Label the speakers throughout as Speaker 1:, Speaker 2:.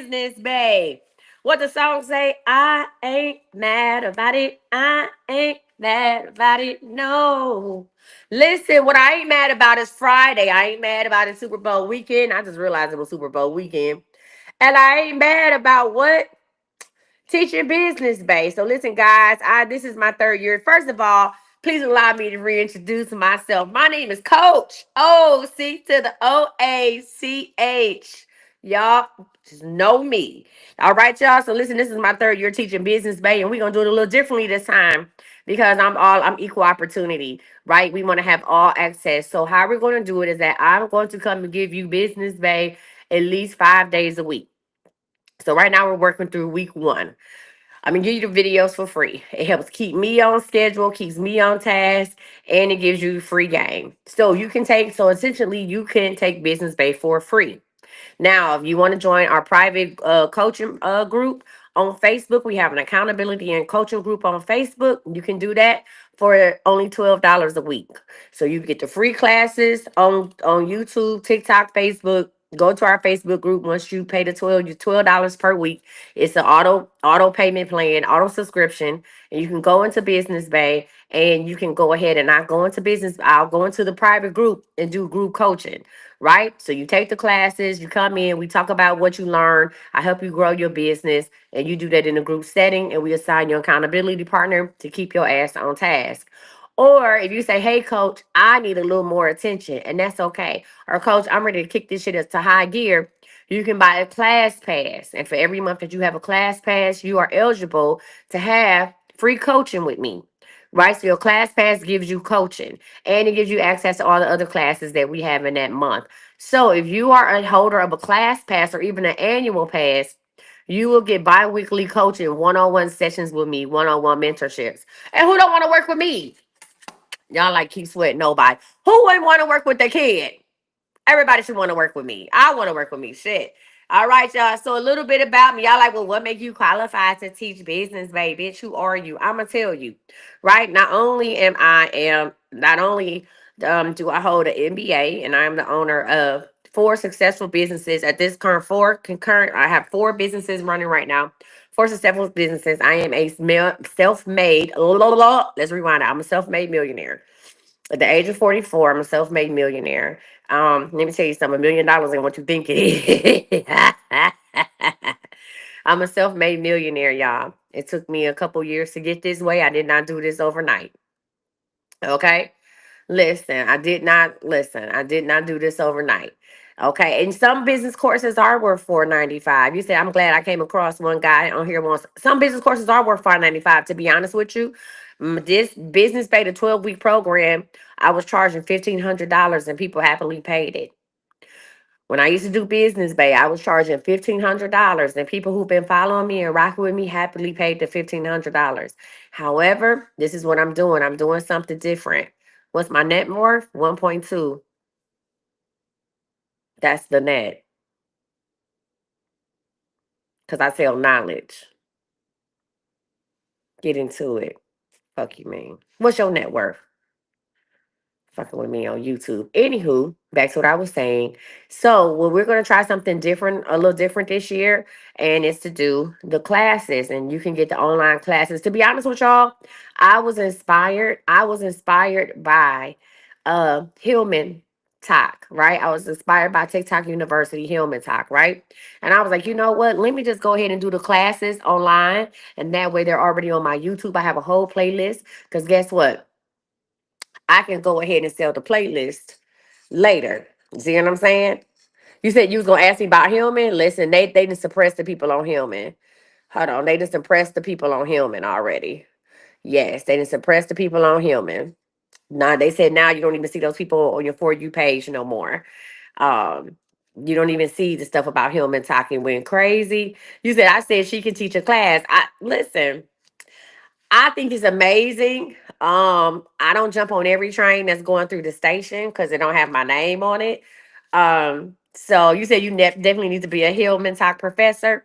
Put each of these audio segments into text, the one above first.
Speaker 1: business, babe. What the song say? I ain't mad about it. I ain't mad about it. No. Listen, what I ain't mad about is Friday. I ain't mad about it Super Bowl weekend. I just realized it was Super Bowl weekend. And I ain't mad about what? Teaching business, babe. So listen, guys, this is my third year. First of all, please allow me to reintroduce myself. My name is Coach O-C to the O-A-C-H. Y'all just know me. All right, y'all. So listen, this is my third year teaching business, babe, and we're gonna do it a little differently this time because I'm equal opportunity, right? We want to have all access. So how we're gonna do it is that I'm going to come and give you business, babe, at least 5 days a week. So right now we're working through week one. I'm gonna give you the videos for free. It helps keep me on schedule, keeps me on task, and it gives you free game. So essentially you can take Business Bay for free. Now, if you want to join our private coaching group on Facebook, we have an accountability and coaching group on Facebook. You can do that for only $12 a week. So you get the free classes on YouTube, TikTok, Facebook. Go to our Facebook group. Once you pay the $12 per week, it's an auto payment plan, auto subscription, and you can go into Business Bay and you can go ahead and not go into business. I'll go into the private group and do group coaching, right? So you take the classes, you come in, we talk about what you learn. I help you grow your business, and you do that in a group setting, and we assign your accountability partner to keep your ass on task. Or if you say, hey, coach, I need a little more attention, and that's okay. Or, coach, I'm ready to kick this shit up to high gear. You can buy a class pass. And for every month that you have a class pass, you are eligible to have free coaching with me. Right? So your class pass gives you coaching and it gives you access to all the other classes that we have in that month. So if you are a holder of a class pass or even an annual pass, you will get bi-weekly coaching, one-on-one sessions with me, one-on-one mentorships. And who don't want to work with me? Y'all like keep sweating nobody. Who wouldn't want to work with the kid? Everybody should want to work with me. I want to work with me. Shit. All right, y'all. So a little bit about me. Y'all like, well, what make you qualified to teach business, baby? Bitch, who are you? I'ma tell you. Right? Not only do I hold an MBA and I'm the owner of four successful businesses at this concurrent. I have four businesses running right now. Four successful businesses. I am a self-made. Let's rewind it. I'm a self-made millionaire. At the age of 44, I'm a self-made millionaire. Let me tell you something, $1 million ain't what you think it is. I'm a self-made millionaire, y'all. It took me a couple years to get this way. I did not do this overnight. Okay? I did not do this overnight. Okay. And some business courses are worth $4.95. You say, I'm glad I came across one guy on here once. Some business courses are worth $5.95, to be honest with you. This business paid a 12-week program. I was charging $1,500 and people happily paid it. When I used to do Business Bay, I was charging $1,500, and people who've been following me and rocking with me happily paid the $1,500. However, this is what I'm doing. I'm doing something different. What's my net worth? 1.2. That's the net because I sell knowledge. Get into it. Fuck you, man. What's your net worth? Fucking with me on YouTube. Anywho, back to what I was saying. So, well, we're going to try something different, a little different this year, and it's to do the classes, and you can get the online classes. To be honest with y'all, I was inspired. I was inspired by Hillman Talk, right? I was inspired by TikTok University Hillman Talk, right? And I was like, you know what? Let me just go ahead and do the classes online, and that way they're already on my YouTube. I have a whole playlist because guess what? I can go ahead and sell the playlist later. See what I'm saying? You said you was gonna ask me about Hillman. Listen, they didn't suppress the people on Hillman. Hold on, they didn't suppress the people on Hillman already. Yes, they didn't suppress the people on Hillman. Now they said now you don't even see those people on your For You page no more. Um, you don't even see the stuff about Hillman talking went crazy. You said I said she can teach a class. I listen. I think it's amazing. I don't jump on every train that's going through the station because it don't have my name on it. So you said you definitely need to be a Hillman Talk professor.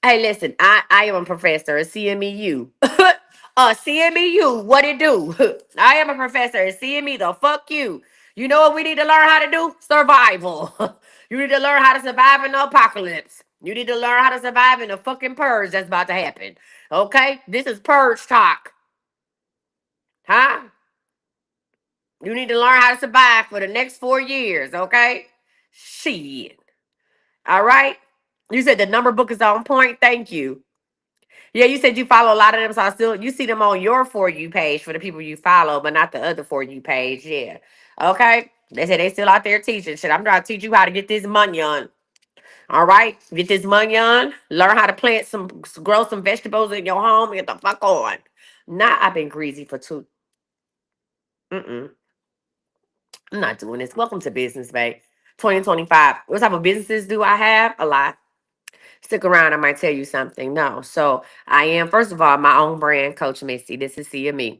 Speaker 1: Hey, listen, I am a professor at CMEU. CMEU, what it do? I am a professor at CME. The fuck you. You know what we need to learn how to do? Survival. You need to learn how to survive in the apocalypse. You need to learn how to survive in a fucking purge that's about to happen. Okay? This is purge talk. Huh? You need to learn how to survive for the next 4 years, okay? Shit. All right? You said the number book is on point. Thank you. Yeah, you said you follow a lot of them, so I still you see them on your For You page for the people you follow, but not the other For You page. Yeah. Okay? They said they still out there teaching shit. I'm trying to teach you how to get this money on. All right? Get this money on. Learn how to plant grow some vegetables in your home and get the fuck on. Nah, I've been greasy for two. Mm-mm. I'm not doing this. Welcome to business, babe. 2025. What type of businesses do I have? A lot. Stick around, I might tell you something. No. So I am, first of all, my own brand, Coach Misty. This is CME.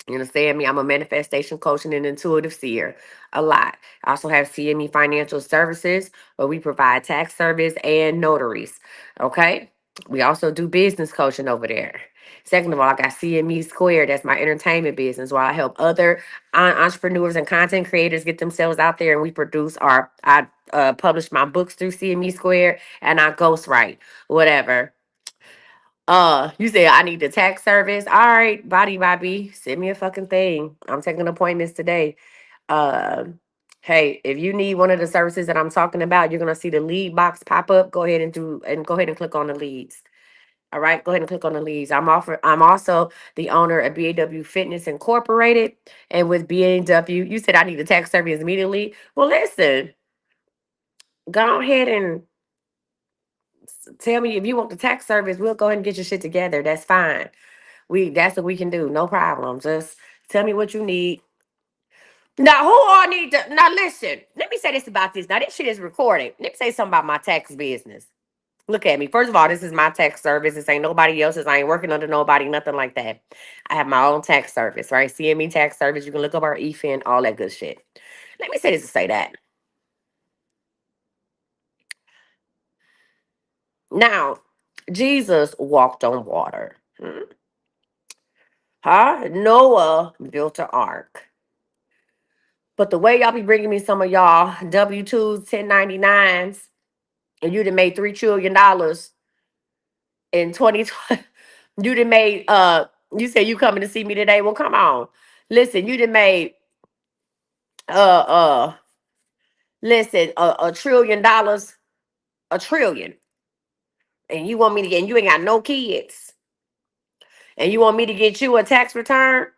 Speaker 1: You understand me? I'm a manifestation coach and an intuitive seer. A lot. I also have CME Financial Services, where we provide tax service and notaries. Okay. We also do business coaching over there. Second of all, I got CME Square. That's my entertainment business, where I help other entrepreneurs and content creators get themselves out there, and we produce I publish my books through CME Square, and I ghostwrite whatever. You said I need the tax service. All right, Bobby, send me a fucking thing. I'm taking appointments today. Uh, hey, if you need one of the services that I'm talking about, you're gonna see the lead box pop up. Go ahead and click on the leads. All right, go ahead and click on the leads. I'm also the owner of BAW Fitness Incorporated, and with BAW, you said I need the tax service immediately. Well, listen, go ahead and tell me if you want the tax service. We'll go ahead and get your shit together. That's fine. That's what we can do. No problem. Just tell me what you need. Now, who all need to now listen? Let me say this about this. Now, this shit is recorded. Let me say something about my tax business. Look at me. First of all, this is my tax service. This ain't nobody else's. I ain't working under nobody, nothing like that. I have my own tax service, right? CME tax service. You can look up our EFIN, all that good shit. Let me say this to say that. Now, Jesus walked on water. Huh? Noah built an ark. But the way y'all be bringing me some of y'all W-2s, 1099s, and you done made $3 trillion in 2020. You done made, you said you coming to see me today. Well, come on. Listen, you done made, uh, uh, listen, $1 trillion, a trillion. And you want me to get, and you ain't got no kids. And you want me to get you a tax return?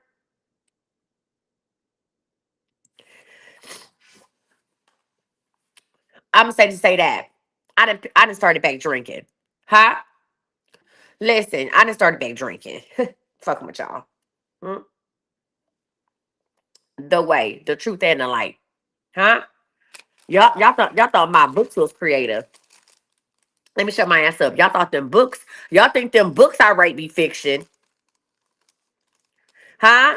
Speaker 1: I'm going to say that. I done started back drinking. Huh? Listen, I done started back drinking. Fucking with y'all. Hmm? The way, the truth, and the light. Huh? Y'all thought my books was creative. Let me shut my ass up. Y'all thought them books, y'all think them books I write be fiction. Huh?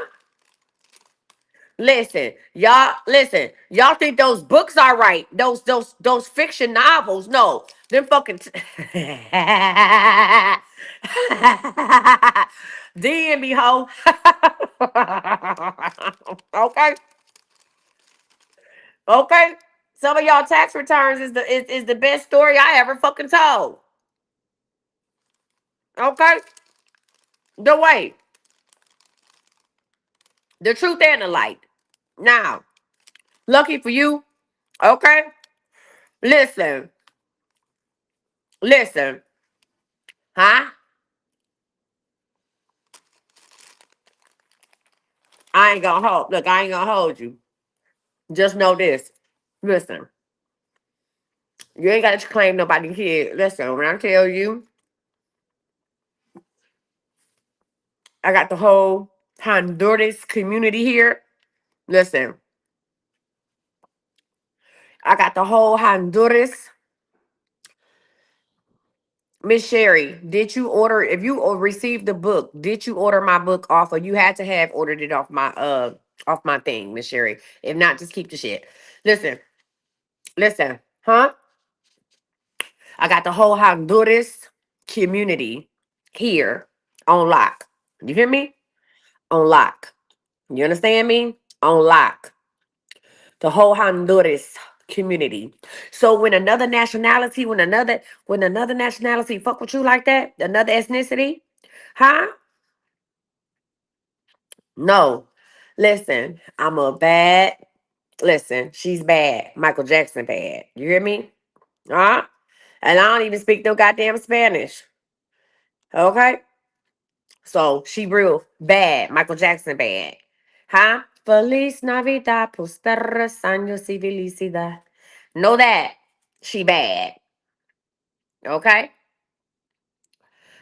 Speaker 1: Listen. Y'all think those books I write, those fiction novels. No. Them fucking DM me, hoe. Okay. Okay. Some of y'all tax returns is the best story I ever fucking told. Okay? The way. The truth and the light. Now, lucky for you, okay? Listen. Listen. Huh? I ain't gonna hold you. Just know this. Listen. You ain't gotta claim nobody here. Listen, when I tell you, I got the whole Honduras community here. Listen, I got the whole Honduras. Miss Sherry, did you order? If you received the book, did you order my book off, or you had to have ordered it off my thing, Miss Sherry? If not, just keep the shit. Listen, listen, huh? I got the whole Honduras community here on lock. You hear me? On lock. You understand me? On lock. The whole Honduras. community. So when another nationality fuck with you like that, another ethnicity, huh? No. Listen, I'm a bad. Listen, she's bad. Michael Jackson bad. You hear me? Huh? And I don't even speak no goddamn Spanish. Okay? So she real bad. Michael Jackson bad. Huh? Feliz Navidad, prosperos años y felicidad. Know that. She bad. Okay?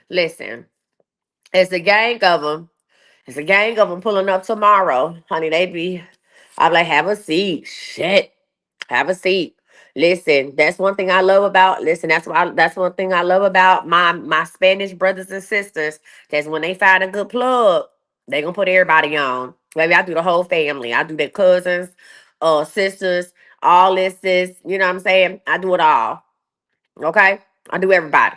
Speaker 1: Listen. It's a gang of them. It's a gang of them pulling up tomorrow. Honey, I'm like, have a seat. Shit. Have a seat. Listen, that's one thing I love about. Listen, that's one thing I love about my Spanish brothers and sisters. That's when they find a good plug, they gonna put everybody on. Maybe I do the whole family. I do their cousins, sisters, all this. You know what I'm saying? I do it all. Okay, I do everybody.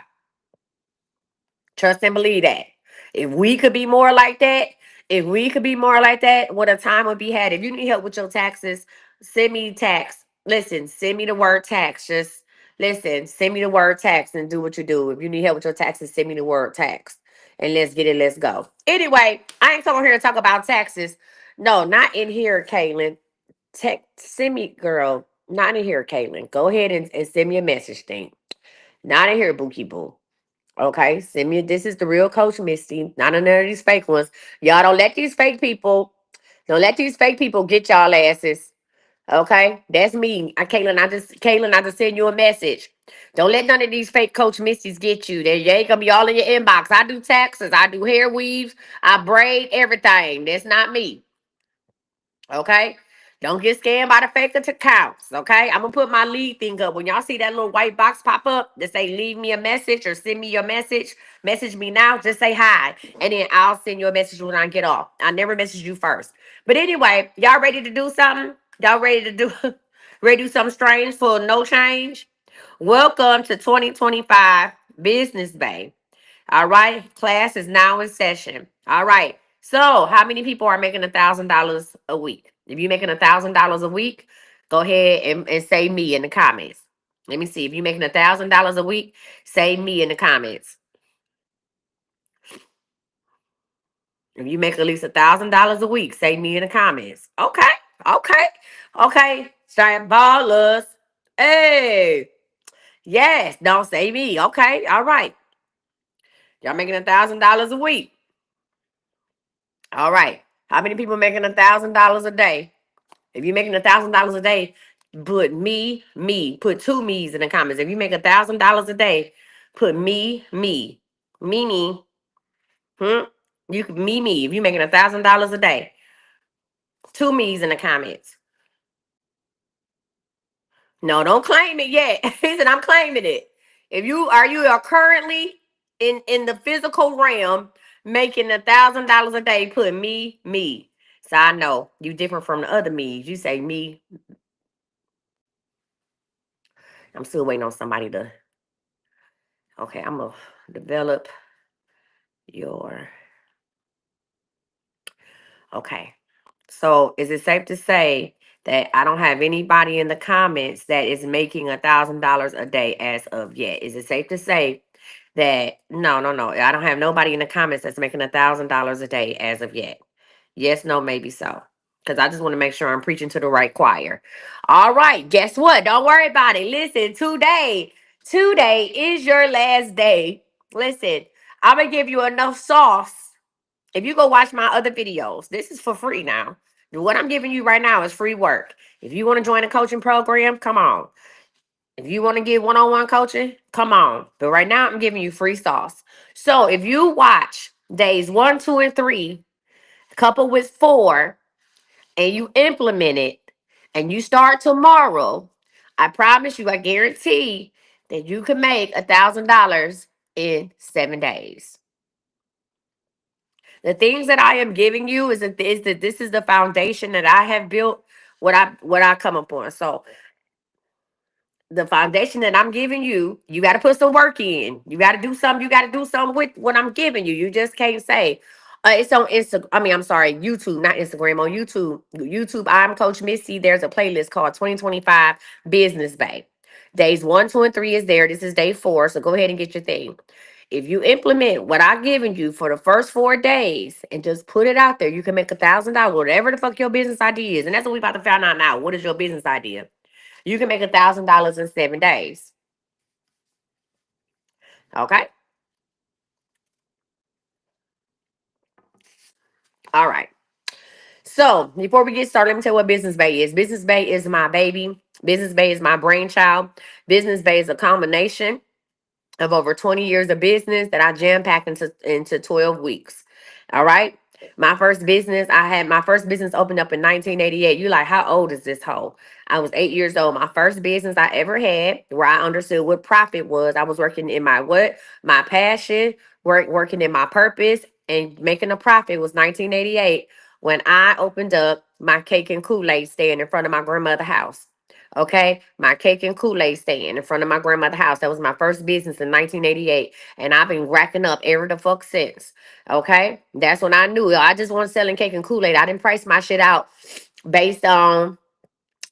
Speaker 1: Trust and believe that. If we could be more like that, if we could be more like that, what a time would be had. If you need help with your taxes, send me tax. Listen, send me the word tax. Just listen, send me the word tax and do what you do. If you need help with your taxes, send me the word tax. And let's get it, let's go. Anyway, I ain't coming here to talk about taxes. No, not in here, Caitlin. Send me, girl. Not in here, Caitlin. Go ahead and send me a message thing. Not in here, Bookie Boo. Okay, send me. This is the real Coach Misty. Not none of these fake ones. Y'all don't let these fake people get y'all asses. Okay, that's me. Caitlin, I just send you a message. Don't let none of these fake Coach Misties get you. They ain't gonna be all in your inbox. I do taxes. I do hair weaves. I braid everything. That's not me. Okay? Don't get scammed by the fake accounts. Okay? I'm gonna put my lead thing up. When y'all see that little white box pop up that say leave me a message or send me your message me now, just say hi. And then I'll send you a message when I get off. I never message you first. But anyway, y'all ready to do something? Y'all ready to do ready to do something strange for no change? Welcome to 2025 Business Bay. All right, class is now in session. All right. So, how many people are making $1,000 a week? If you're making $1,000 a week, go ahead and say me in the comments. Let me see. If you're making $1,000 a week, say me in the comments. If you make at least $1,000 a week, say me in the comments. Okay. Okay. Okay. Giant ballers. Hey. Yes. Don't say me. Okay. All right. Y'all making $1,000 a week. All right. How many people making $1,000 a day? If you're making $1,000 a day, put me. Put two me's in the comments. If you make $1,000 a day, put me. Me. Hmm? You could me. If you're making $1,000 a day, two me's in the comments. No, don't claim it yet. He said, I'm claiming it. If you are currently in the physical realm making $1,000 a day, put me. So I know you different from the other me's. You say me. I'm still waiting on somebody to. Okay, I'm gonna develop your. Okay. So is it safe to say that I don't have anybody in the comments that is making $1,000 a day as of yet? Is it safe to say that no, I don't have nobody in the comments that's making $1,000 a day as of yet? Yes, no, maybe so. Because I just want to make sure I'm preaching to the right choir. All right, guess what? Don't worry about it. Listen, today is your last day. Listen, I'm gonna give you enough sauce. If you go watch my other videos, this is for free now. What I'm giving you right now is free work. If you want to join a coaching program, come on. If you want to get one-on-one coaching, come on. But right now, I'm giving you free sauce. So if you watch days 1, 2, and 3, coupled with 4, and you implement it, and you start tomorrow, I promise you, I guarantee that you can make $1,000 in 7 days. The things that I am giving you is that this is the foundation that I have built. What I come upon. So the foundation that I'm giving you, you got to put some work in. You got to do something. You got to do something with what I'm giving you. You just can't say, It's on Instagram. I mean, I'm sorry, YouTube, not Instagram. On YouTube, YouTube. I'm Coach Misty. There's a playlist called 2025 Business Bay. Days 1, 2, and 3 is there. This is day 4, so go ahead and get your thing. If you implement what I've given you for the first 4 days and just put it out there, you can make $1,000, whatever the fuck your business idea is. And that's what we about to find out now. What is your business idea? You can make $1,000 in 7 days. Okay. All right. So before we get started, let me tell you what Business Bay is. Business Bay is my baby. Business Bay is my brainchild. Business Bay is a combination of over 20 years of business that I jam packed into 12 weeks. All right. I had my first business opened up in 1988. You like, how old is this hoe? I was 8 years old. My first business I ever had where I understood what profit was. I was working in my what? My passion, working in my purpose and making a profit was 1988 when I opened up my cake and Kool-Aid stand in front of my grandmother's house. Okay, my cake and Kool-Aid stand in front of my grandmother's house. That was my first business in 1988. And I've been racking up every the fuck since. Okay, that's when I knew I just wasn't selling cake and Kool-Aid. I didn't price my shit out based on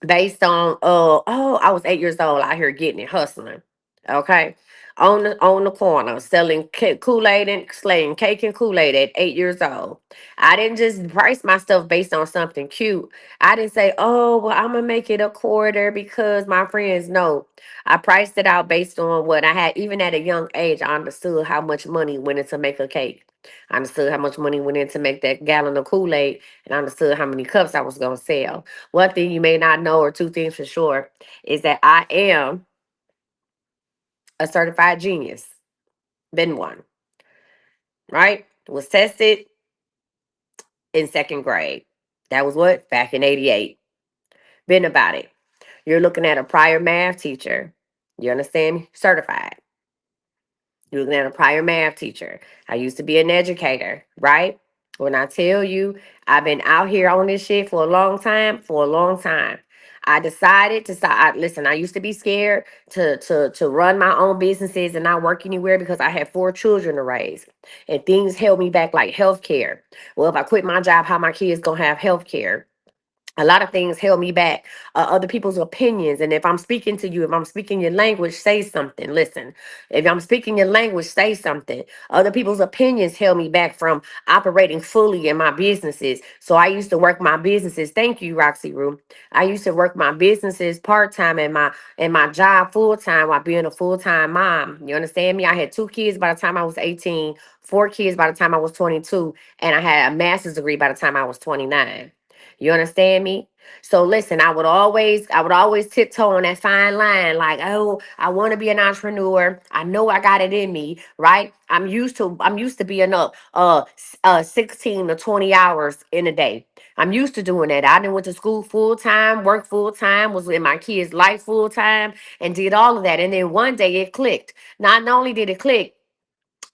Speaker 1: I was 8 years old out here getting it, hustling. Okay. On the corner, selling Kool-Aid and slaying cake and Kool-Aid at 8 years old. I didn't just price my stuff based on something cute. I didn't say, oh, well, I'm gonna make it a quarter because my friends know. I priced it out based on what I had. Even at a young age, I understood how much money went into make a cake. I understood how much money went in to make that gallon of Kool-Aid, and I understood how many cups I was gonna sell. One thing you may not know, or two things for sure, is that I am a certified genius. Been one, right? Was tested in second grade. That was what? Back in 88. Been about it. You're looking at a prior math teacher. You understand me? Certified. You're looking at a prior math teacher. I used to be an educator, right? When I tell you I've been out here on this shit for a long time, for a long time. I decided to start. Listen, I used to be scared to run my own businesses and not work anywhere because I had 4 children to raise, and things held me back like healthcare. Well, if I quit my job, how my kids gonna have healthcare? A lot of things held me back, other people's opinions. And if I'm speaking to you, if I'm speaking your language, say something. Listen, if I'm speaking your language, say something. Other people's opinions held me back from operating fully in my businesses. So I used to work my businesses. Thank you, Roxy Roo. I used to work my businesses part-time and my job full-time while being a full-time mom. You understand me? I had 2 kids by the time I was 18, 4 kids by the time I was 22, and I had a master's degree by the time I was 29. You understand me? So listen, I would always tiptoe on that fine line, like, oh, I want to be an entrepreneur. I know I got it in me, right? I'm used to being up 16 to 20 hours in a day. I'm used to doing that. I done went to school full time, worked full time, was in my kids' life full time, and did all of that. And then one day it clicked. Not only did it click,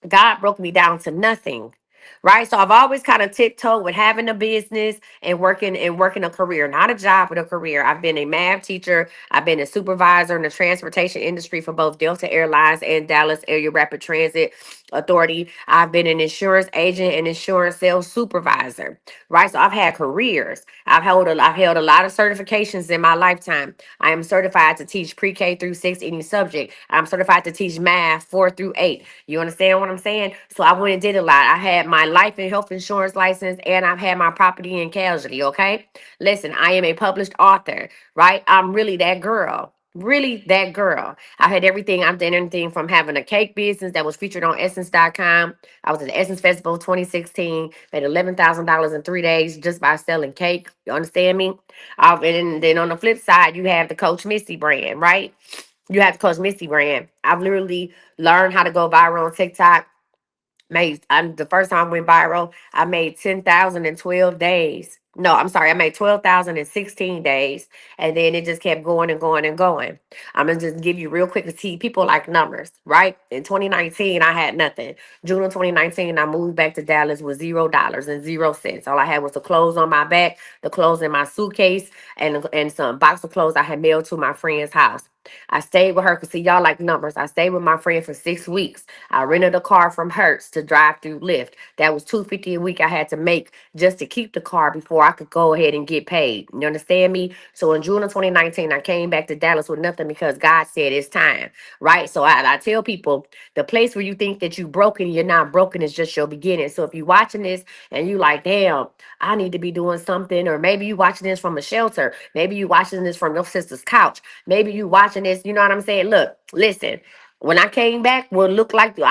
Speaker 1: God broke me down to nothing. Right. So I've always kind of tiptoed with having a business and working a career, not a job, but a career. I've been a math teacher. I've been a supervisor in the transportation industry for both Delta Airlines and Dallas Area Rapid Transit Authority. I've been an insurance agent and insurance sales supervisor. Right. So I've had careers. I've held a lot of certifications in my lifetime. I am certified to teach pre-K through 6 any subject. I'm certified to teach math 4 through 8. You understand what I'm saying? So I went and did a lot. I had my life and health insurance license and I've had my property and casualty. Okay. Listen, I am a published author, right? I'm really that girl. Really that girl. I had everything. I've done everything from having a cake business that was featured on Essence.com. I was at the Essence Festival 2016, made $11,000 in 3 days just by selling cake. You understand me? And then on the flip side, you have the Coach Misty brand, right? You have the Coach Misty brand. I've literally learned how to go viral on TikTok. The first time I went viral, I made 10,000 in 12 days. No, I'm sorry, I made 12,000 in 16 days. And then it just kept going and going and going. I'm gonna just give you real quick to see people like numbers, right? In 2019, I had nothing. June of 2019, I moved back to Dallas with $0 and 0 cents. All I had was the clothes on my back, the clothes in my suitcase, and some box of clothes I had mailed to my friend's house. I stayed with her because see y'all like numbers. I stayed with my friend for 6 weeks. I rented a car from Hertz to drive through Lyft. That was $250 a week I had to make just to keep the car before I could go ahead and get paid. You understand me? So in June of 2019, I came back to Dallas with nothing because God said it's time. Right? So I tell people the place where you think that you broken, you're not broken, is just your beginning. So if you're watching this and you like, damn, I need to be doing something, or maybe you watching this from a shelter, maybe you watching this from your sister's couch, maybe you watching this, you know what I'm saying? Look, listen. When I came back, would look like the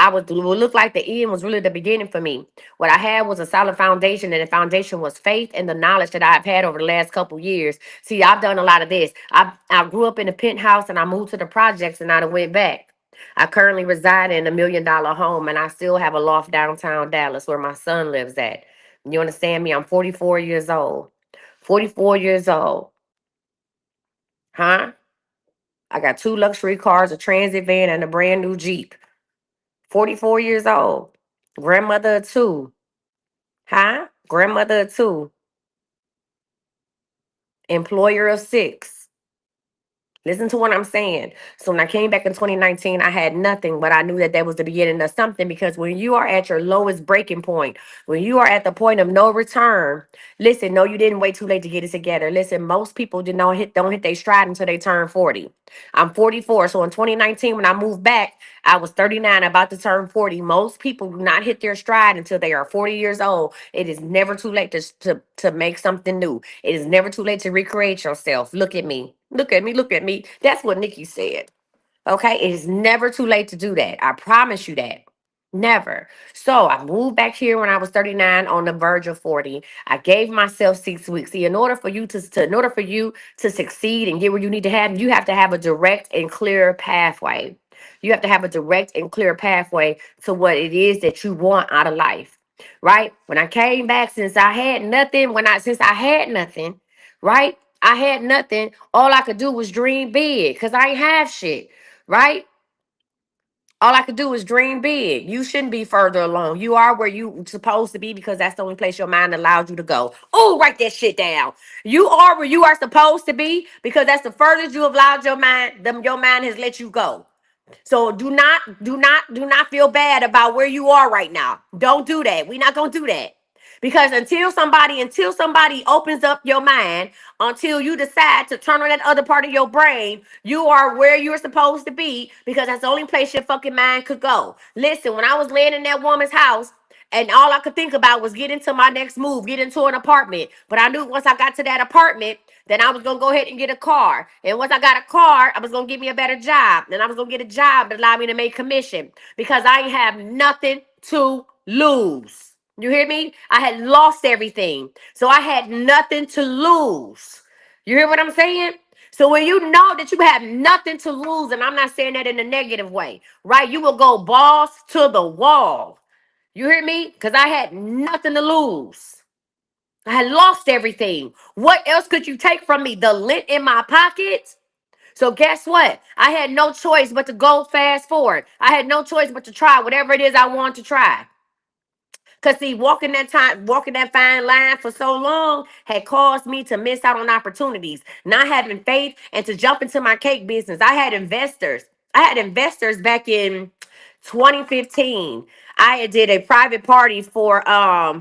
Speaker 1: end was really the beginning for me. What I had was a solid foundation, and the foundation was faith and the knowledge that I've had over the last couple years. See, I've done a lot of this. I grew up in a penthouse and I moved to the projects and I done went back. I currently reside in $1 million home and I still have a loft downtown Dallas where my son lives at. You understand me? I'm 44 years old. 44 years old. Huh? I got two luxury cars, a transit van, and a brand new Jeep. 44 years old. Grandmother of two. Huh? Grandmother of two. Employer of six. Listen to what I'm saying. So when I came back in 2019, I had nothing, but I knew that that was the beginning of something, because when you are at your lowest breaking point, when you are at the point of no return, listen, no, you didn't wait too late to get it together. Listen, most people don't hit their stride until they turn 40. I'm 44. So in 2019, when I moved back, I was 39, about to turn 40. Most people do not hit their stride until they are 40 years old. It is never too late to make something new. It is never too late to recreate yourself. Look at me. Look at me. Look at me. That's what Nikki said. Okay. It is never too late to do that. I promise you that. Never. So I moved back here when I was 39, on the verge of 40. I gave myself 6 weeks. See, in order for you in order for you to succeed and get where you need to have, you have to have a direct and clear pathway. You have to have a direct and clear pathway to what it is that you want out of life. Right? When I came back, since I had nothing, right? I had nothing. All I could do was dream big because I ain't have shit. Right? All I could do is dream big. You shouldn't be further along. You are where you supposed to be because that's the only place your mind allows you to go. Oh, write that shit down. You are where you are supposed to be because that's the furthest you have allowed your mind. Your mind has let you go. So do not feel bad about where you are right now. Don't do that. We're not gonna do that. Because until somebody opens up your mind, until you decide to turn on that other part of your brain, you are where you're supposed to be, because that's the only place your fucking mind could go. Listen, when I was laying in that woman's house, and all I could think about was getting to my next move, get into an apartment. But I knew once I got to that apartment, then I was gonna go ahead and get a car. And once I got a car, I was gonna get me a better job. And I was gonna get a job that allowed me to make commission, because I ain't have nothing to lose. You hear me? I had lost everything. So I had nothing to lose. You hear what I'm saying? So when you know that you have nothing to lose, and I'm not saying that in a negative way, right? You will go balls to the wall. You hear me? Because I had nothing to lose. I had lost everything. What else could you take from me? The lint in my pocket? So guess what? I had no choice but to go fast forward. I had no choice but to try whatever it is I want to try. Cause see, walking that fine line for so long had caused me to miss out on opportunities, not having faith, and to jump into my cake business. I had investors. Back in 2015. I had did a private party for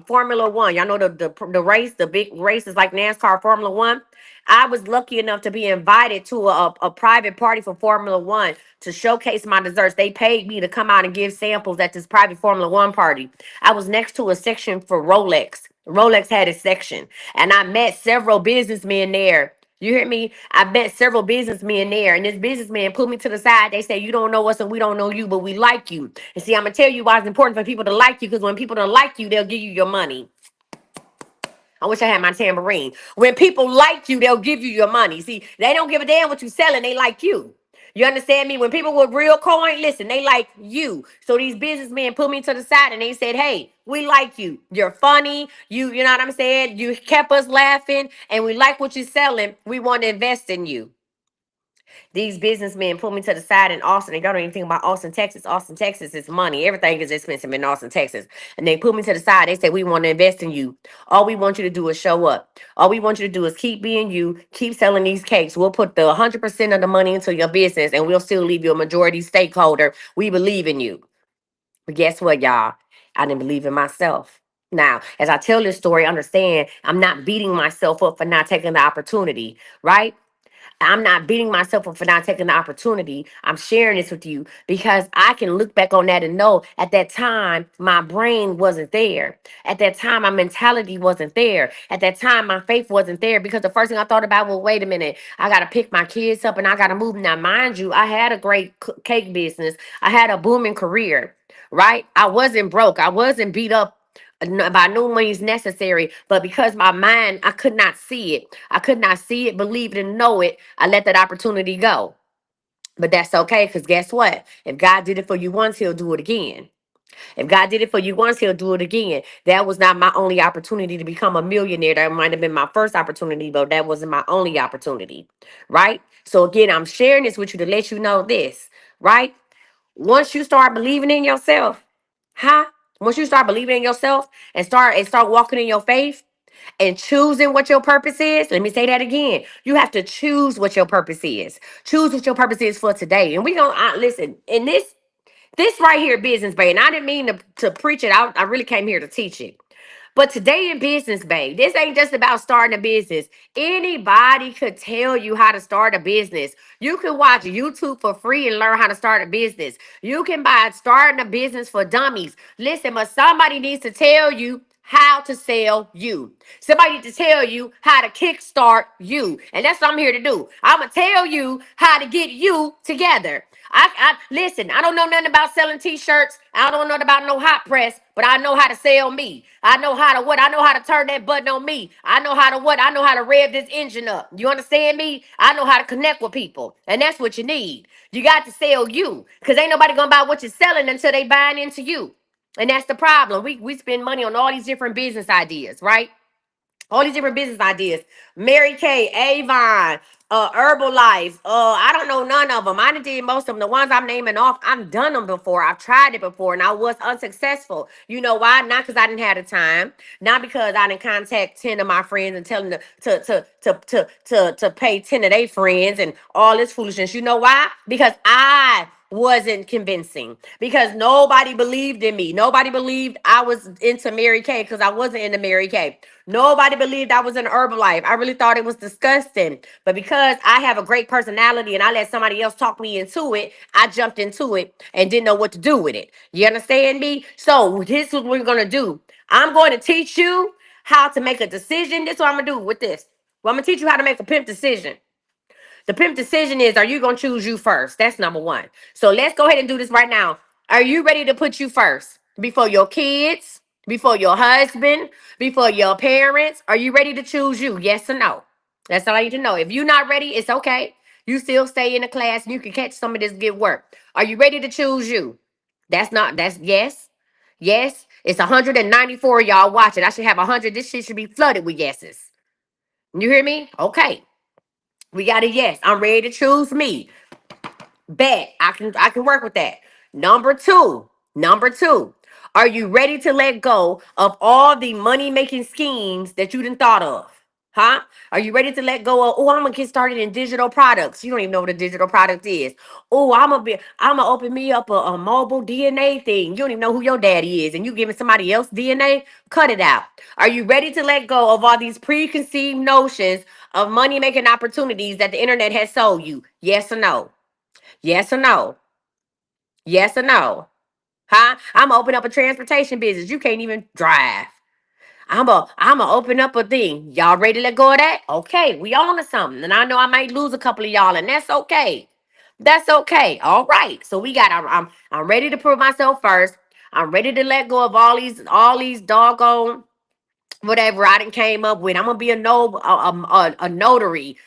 Speaker 1: Formula One. Y'all know the race, the big races like NASCAR, Formula One. I was lucky enough to be invited to a private party for Formula One to showcase my desserts. They paid me to come out and give samples at this private Formula One party. I was next to a section for Rolex. Rolex had a section, and I met several businessmen there. You hear me? I met several businessmen there, and this businessman put me to the side. They say, "You don't know us and we don't know you, but we like you." And see, I'm going to tell you why it's important for people to like you, because when people don't like you, they'll give you your money. I wish I had my tambourine. When people like you, they'll give you your money. See, they don't give a damn what you selling. They like you. You understand me? When people with real coin, listen, they like you. So these businessmen put me to the side and they said, "Hey, we like you. You're funny. You know what I'm saying? You kept us laughing, and we like what you're selling. We want to invest in you." These businessmen pull me to the side in Austin. They don't know anything about Austin, Texas. Austin, Texas is money. Everything is expensive in Austin, Texas. And they pull me to the side. They say, we want to invest in you. All we want you to do is show up. All we want you to do is keep being you, keep selling these cakes. We'll put the 100% of the money into your business and we'll still leave you a majority stakeholder. We believe in you. But guess what, y'all? I didn't believe in myself. Now, as I tell this story, understand I'm not beating myself up for not taking the opportunity, right? I'm not beating myself up for not taking the opportunity. I'm sharing this with you because I can look back on that and know at that time, my brain wasn't there. At that time, my mentality wasn't there. At that time, my faith wasn't there because the first thing I thought about was, wait a minute, I got to pick my kids up and I got to move them. Now, mind you, I had a great cake business. I had a booming career, right? I wasn't broke. I wasn't beat up by no means necessary, but because my mind, I could not see it. I could not see it, believe it, and know it. I let that opportunity go. But that's okay, because guess what? If God did it for you once, he'll do it again. If God did it for you once, he'll do it again. That was not my only opportunity to become a millionaire. That might have been my first opportunity, but that wasn't my only opportunity. Right? So again, I'm sharing this with you to let you know this, right? Once you start believing in yourself, huh? Once you start believing in yourself and start walking in your faith and choosing what your purpose is, let me say that again. You have to choose what your purpose is. Choose what your purpose is for today. And we gonna listen in this right here, business, babe. And I didn't mean to preach it. I really came here to teach it. But today in business, babe, this ain't just about starting a business. Anybody could tell you how to start a business. You can watch YouTube for free and learn how to start a business. You can buy starting a business for dummies. Listen, but somebody needs to tell you how to sell you. Somebody needs to tell you how to kickstart you. And that's what I'm here to do. I'm going to tell you how to get you together. I listen, I don't know nothing about selling t-shirts. I don't know nothing about no hot press, but I know how to sell me. I know how to what? I know how to turn that button on me. I know how to what? I know how to rev this engine up. You understand me? I know how to connect with people. And that's what you need. You got to sell you. Because ain't nobody gonna buy what you're selling until they buying into you. And that's the problem. We spend money on all these different business ideas, right? All these different business ideas. Mary Kay, Avon, Herbalife. I don't know none of them. I done did most of them. The ones I'm naming off, I've done them before. I've tried it before, and I was unsuccessful. You know why? Not because I didn't have the time. Not because I didn't contact 10 of my friends and tell them to pay 10 of their friends and all this foolishness. You know why? Because I wasn't convincing, because nobody believed in me. Nobody believed I was into Mary Kay because I wasn't into Mary Kay. Nobody believed I was in Herbalife. I really thought it was disgusting. But because I have a great personality and I let somebody else talk me into it, I jumped into it and didn't know what to do with it. You understand me? So this is what we're going to do. I'm going to teach you how to make a decision. This is what I'm going to do with this. Well, I'm going to teach you how to make a pimp decision. The pimp decision is, are you going to choose you first? That's number one. So let's go ahead and do this right now. Are you ready to put you first? Before your kids, before your husband, before your parents? Are you ready to choose you? Yes or no? That's all I need to know. If you're not ready, it's okay. You still stay in the class and you can catch some of this good work. Are you ready to choose you? That's yes. Yes. It's 194 of y'all watching. I should have 100. This shit should be flooded with yeses. You hear me? Okay. We got a yes. I'm ready to choose me. Bet I can work with that. Number two. Are you ready to let go of all the money making schemes that you done thought of? Huh? Are you ready to let go of, oh, I'm gonna get started in digital products? You don't even know what a digital product is. Oh, I'm gonna open me up a mobile DNA thing. You don't even know who your daddy is, and you giving somebody else DNA? Cut it out. Are you ready to let go of all these preconceived notions of money making opportunities that the internet has sold you? Yes or no? Yes or no? Yes or no? Huh? I'm gonna open up a transportation business. You can't even drive. I'm gonna open up a thing. Y'all ready to let go of that? Okay, we on to something. And I know I might lose a couple of y'all, and that's okay. That's okay. All right. So we got. I'm ready to prove myself first. I'm ready to let go of all these doggone whatever I done came up with. I'm gonna be a notary.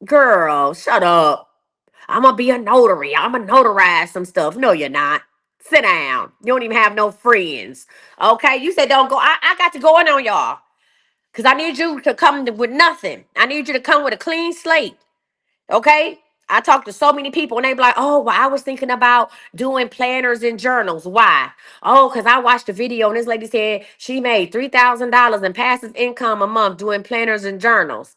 Speaker 1: Girl, shut up. I'm gonna be a notary. I'm gonna notarize some stuff. No, you're not. Sit down. You don't even have no friends. Okay, you said don't go. I got to go in on y'all because I need you to come with nothing. I need you to come with a clean slate. Okay, I talk to so many people and they be like, oh, well, I was thinking about doing planners and journals. Why? Oh, because I watched a video and this lady said she made $3,000 in passive income a month doing planners and journals.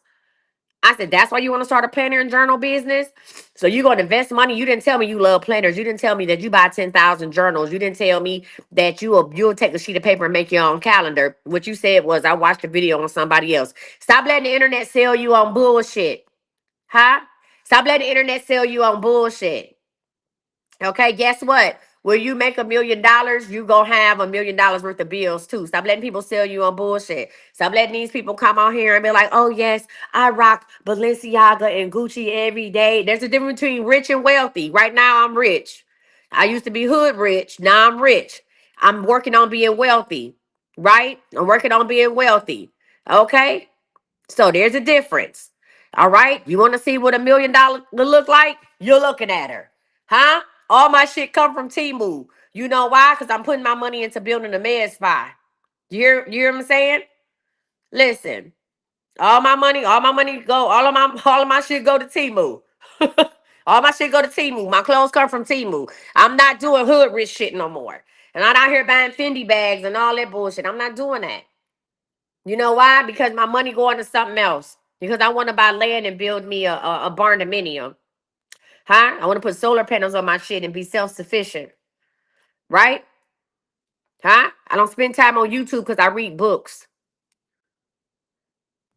Speaker 1: I said, that's why you want to start a planner and journal business? So you're going to invest money. You didn't tell me you love planners. You didn't tell me that you buy 10,000 journals. You didn't tell me that you'll take a sheet of paper and make your own calendar. What you said was, I watched a video on somebody else. Stop letting the internet sell you on bullshit. Huh? Stop letting the internet sell you on bullshit. Okay, guess what? When you make $1 million, you gonna have $1 million worth of bills too. Stop letting people sell you on bullshit. Stop letting these people come out here and be like, oh yes, I rock Balenciaga and Gucci every day. There's a difference between rich and wealthy. Right now I'm rich. I used to be hood rich. Now I'm rich. I'm working on being wealthy. Right? I'm working on being wealthy. Okay? So there's a difference. All right. You want to see what $1 million will look like? You're looking at her. Huh? All my shit come from Temu. You know why? Because I'm putting my money into building a med spa. You hear what I'm saying? Listen, all my money go, all of my shit go to Temu. All my shit go to Temu. My clothes come from Temu. I'm not doing hood rich shit no more. And I'm out here buying Fendi bags and all that bullshit. I'm not doing that. You know why? Because my money going to something else. Because I want to buy land and build me a barn dominium. Huh? I want to put solar panels on my shit and be self-sufficient. Right? Huh? I don't spend time on YouTube because I read books.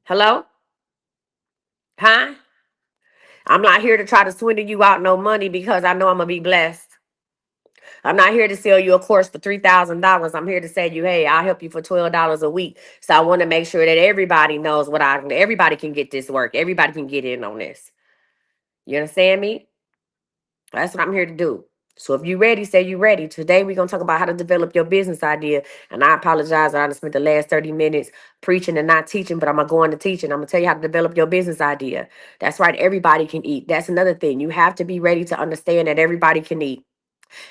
Speaker 1: Hello? Huh? I'm not here to try to swindle you out no money because I know I'm going to be blessed. I'm not here to sell you a course for $3,000. I'm here to say you, hey, I'll help you for $12 a week. So I want to make sure that everybody knows everybody can get this work. Everybody can get in on this. You understand me? That's what I'm here to do. So if you ready, say you ready. Today we're going to talk about how to develop your business idea. And I apologize. I just spent the last 30 minutes preaching and not teaching, but I'm going to go into teaching. I'm going to tell you how to develop your business idea. That's right. Everybody can eat. That's another thing. You have to be ready to understand that everybody can eat.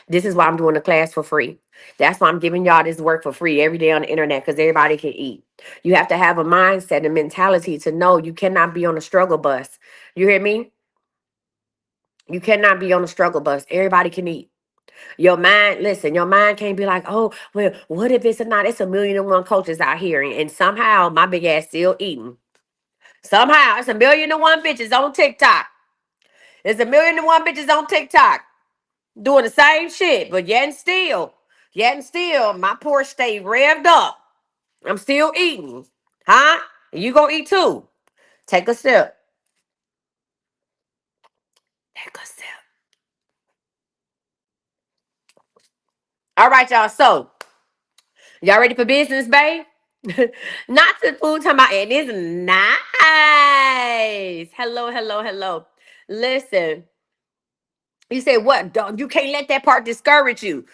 Speaker 1: This is why I'm doing the class for free. That's why I'm giving y'all this work for free every day on the internet, because everybody can eat. You have to have a mindset and mentality to know you cannot be on a struggle bus. You hear me? You cannot be on a struggle bus. Everybody can eat. Your mind, listen, your mind can't be like, oh, well, what if it's not? It's 1,000,001 coaches out here. And somehow my big ass still eating. Somehow it's 1,000,001 bitches on TikTok. It's 1,000,001 bitches on TikTok doing the same shit, but yet and still, my Porsche stay revved up. I'm still eating. Huh? And you gonna eat too. Take a sip. Take a sip. All right, y'all. So, y'all ready for business, babe? Not the food talking about, and it's nice. Hello, hello, hello. Listen, you say what? Dog? You can't let that part discourage you.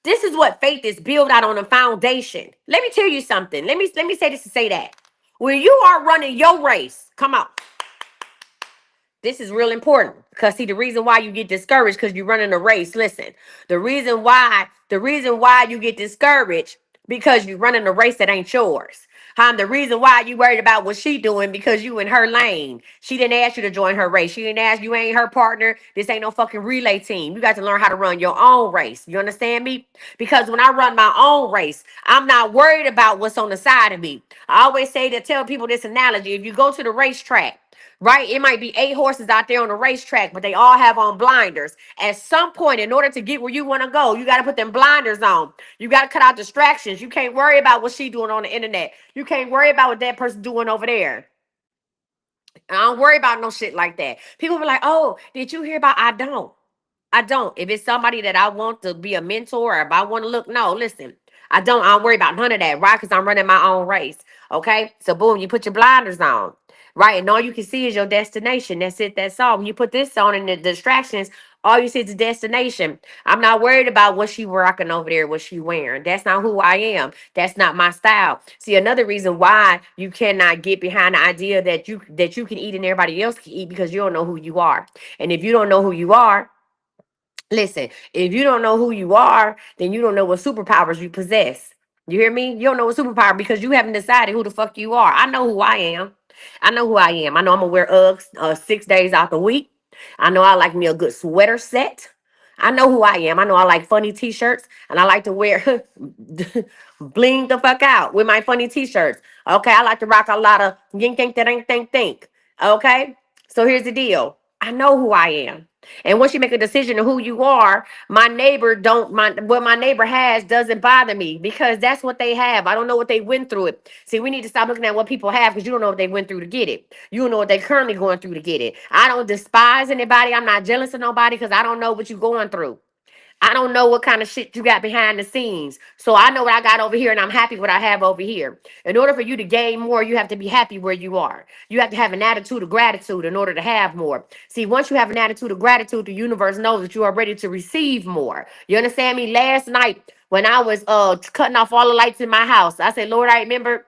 Speaker 1: This is what faith is built out on a foundation. Let me tell you something. Let me say this to say that. When you are running your race, come on. This is real important because see the reason why you get discouraged because you're running a race. Listen, the reason why you get discouraged because you're running a race that ain't yours. The reason why you worried about what she doing because you in her lane. She didn't ask you to join her race. She didn't ask you ain't her partner. This ain't no fucking relay team. You got to learn how to run your own race. You understand me? Because when I run my own race, I'm not worried about what's on the side of me. I always say to tell people this analogy. If you go to the racetrack, right? It might be 8 horses out there on the racetrack, but they all have on blinders. At some point, in order to get where you want to go, you got to put them blinders on. You got to cut out distractions. You can't worry about what she doing on the internet. You can't worry about what that person doing over there. I don't worry about no shit like that. People be like, oh, did you hear about? I don't. I don't. If it's somebody that I want to be a mentor or if I want to look, no, listen. I don't worry about none of that, right? Because I'm running my own race. Okay. So boom, you put your blinders on. Right. And all you can see is your destination. That's it. That's all. When you put this on and the distractions, all you see is the destination. I'm not worried about what she rocking over there, what she wearing. That's not who I am. That's not my style. See, another reason why you cannot get behind the idea that you can eat and everybody else can eat because you don't know who you are. And if you don't know who you are, listen, if you don't know who you are, then you don't know what superpowers you possess. You hear me? You don't know what superpower because you haven't decided who the fuck you are. I know who I am. I know who I am. I know I'm gonna wear Uggs 6 days out the week. I know I like me a good sweater set. I know who I am. I know I like funny t-shirts and I like to wear bling the fuck out with my funny t-shirts. Okay, I like to rock a lot of yink think that ain't think. Okay? So here's the deal. I know who I am. And once you make a decision of who you are, my neighbor don't what my neighbor has doesn't bother me because that's what they have. I don't know what they went through it. See, we need to stop looking at what people have because you don't know what they went through to get it. You don't know what they're currently going through to get it. I don't despise anybody. I'm not jealous of nobody because I don't know what you're going through. I don't know what kind of shit you got behind the scenes. So I know what I got over here and I'm happy what I have over here. In order for you to gain more, you have to be happy where you are. You have to have an attitude of gratitude in order to have more. See, once you have an attitude of gratitude, the universe knows that you are ready to receive more. You understand me? Last night when I was cutting off all the lights in my house, I said, Lord, I remember.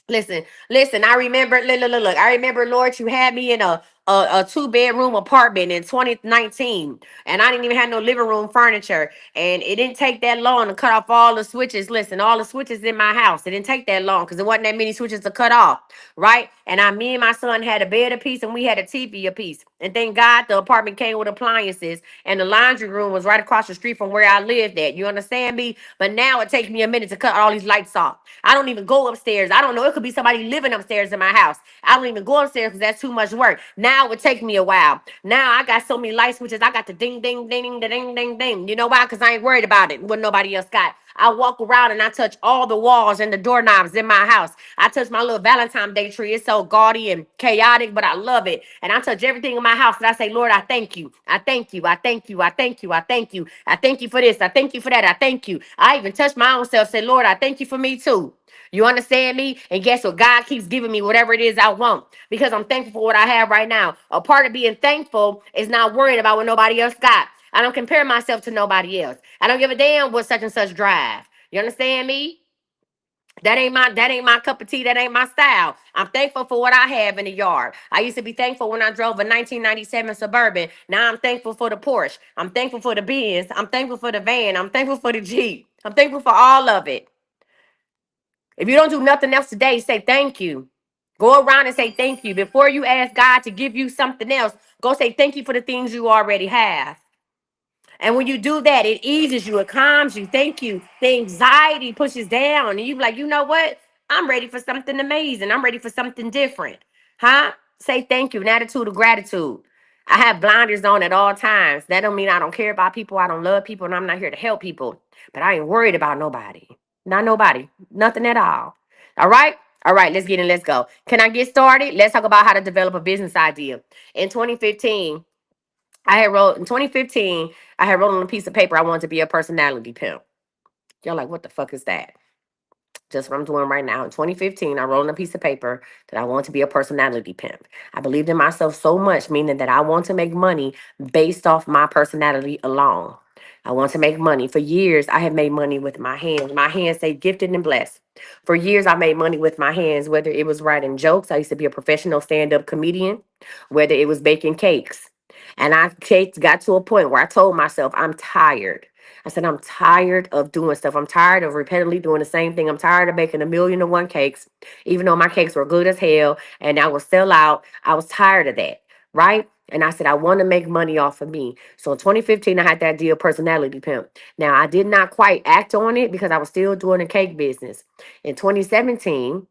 Speaker 1: Listen. I remember. Look. I remember, Lord, you had me in a 2-bedroom apartment in 2019, and I didn't even have no living room furniture. And it didn't take that long to cut off all the switches. Listen, all the switches in my house. It didn't take that long because there wasn't that many switches to cut off, right? And me and my son had a bed apiece, and we had a TV apiece. And thank God the apartment came with appliances, and the laundry room was right across the street from where I lived at. You understand me? But now it takes me a minute to cut all these lights off. I don't even go upstairs. I don't know. It could be somebody living upstairs in my house. I don't even go upstairs because that's too much work. Now it takes me a while. Now I got so many light switches. I got the ding, ding, ding, ding, ding, ding, ding. You know why? Because I ain't worried about it. What nobody else got. I walk around and I touch all the walls and the doorknobs in my house. I touch my little Valentine's Day tree. It's so gaudy and chaotic, but I love it. And I touch everything in my house. And I say, Lord, I thank you. I thank you. I thank you. I thank you. I thank you. I thank you for this. I thank you for that. I thank you. I even touch my own self. Say, Lord, I thank you for me too. You understand me? And guess what? God keeps giving me whatever it is I want because I'm thankful for what I have right now. A part of being thankful is not worrying about what nobody else got. I don't compare myself to nobody else. I don't give a damn what such and such drive. You understand me? That ain't my cup of tea. That ain't my style. I'm thankful for what I have in the yard. I used to be thankful when I drove a 1997 Suburban. Now I'm thankful for the Porsche. I'm thankful for the Benz. I'm thankful for the van. I'm thankful for the Jeep. I'm thankful for all of it. If you don't do nothing else today, say thank you. Go around and say thank you. Before you ask God to give you something else, go say thank you for the things you already have. And when you do that, it eases you, it calms you. Thank you. The anxiety pushes down. And you be like, you know what? I'm ready for something amazing. I'm ready for something different. Huh? Say thank you. An attitude of gratitude. I have blinders on at all times. That don't mean I don't care about people. I don't love people, and I'm not here to help people. But I ain't worried about nobody. Not nobody. Nothing at all. All right? All right, let's get in. Let's go. Can I get started? Let's talk about how to develop a business idea. In 2015, in 2015, I had wrote on a piece of paper I wanted to be a personality pimp. You're like, what the fuck is that? Just what I'm doing right now. In 2015, I wrote on a piece of paper that I want to be a personality pimp. I believed in myself so much, meaning that I want to make money based off my personality alone. I want to make money. For years, I have made money with my hands. My hands say gifted and blessed. For years, I made money with my hands, whether it was writing jokes. I used to be a professional stand-up comedian, whether it was baking cakes. And got to a point where I told myself, I'm tired. I said, I'm tired of doing stuff. I'm tired of repeatedly doing the same thing. I'm tired of making 1,000,001 cakes, even though my cakes were good as hell and I would sell out. I was tired of that, right? And I said, I want to make money off of me. So in 2015, I had that deal, personality pimp. Now, I did not quite act on it because I was still doing the cake business. In 2017,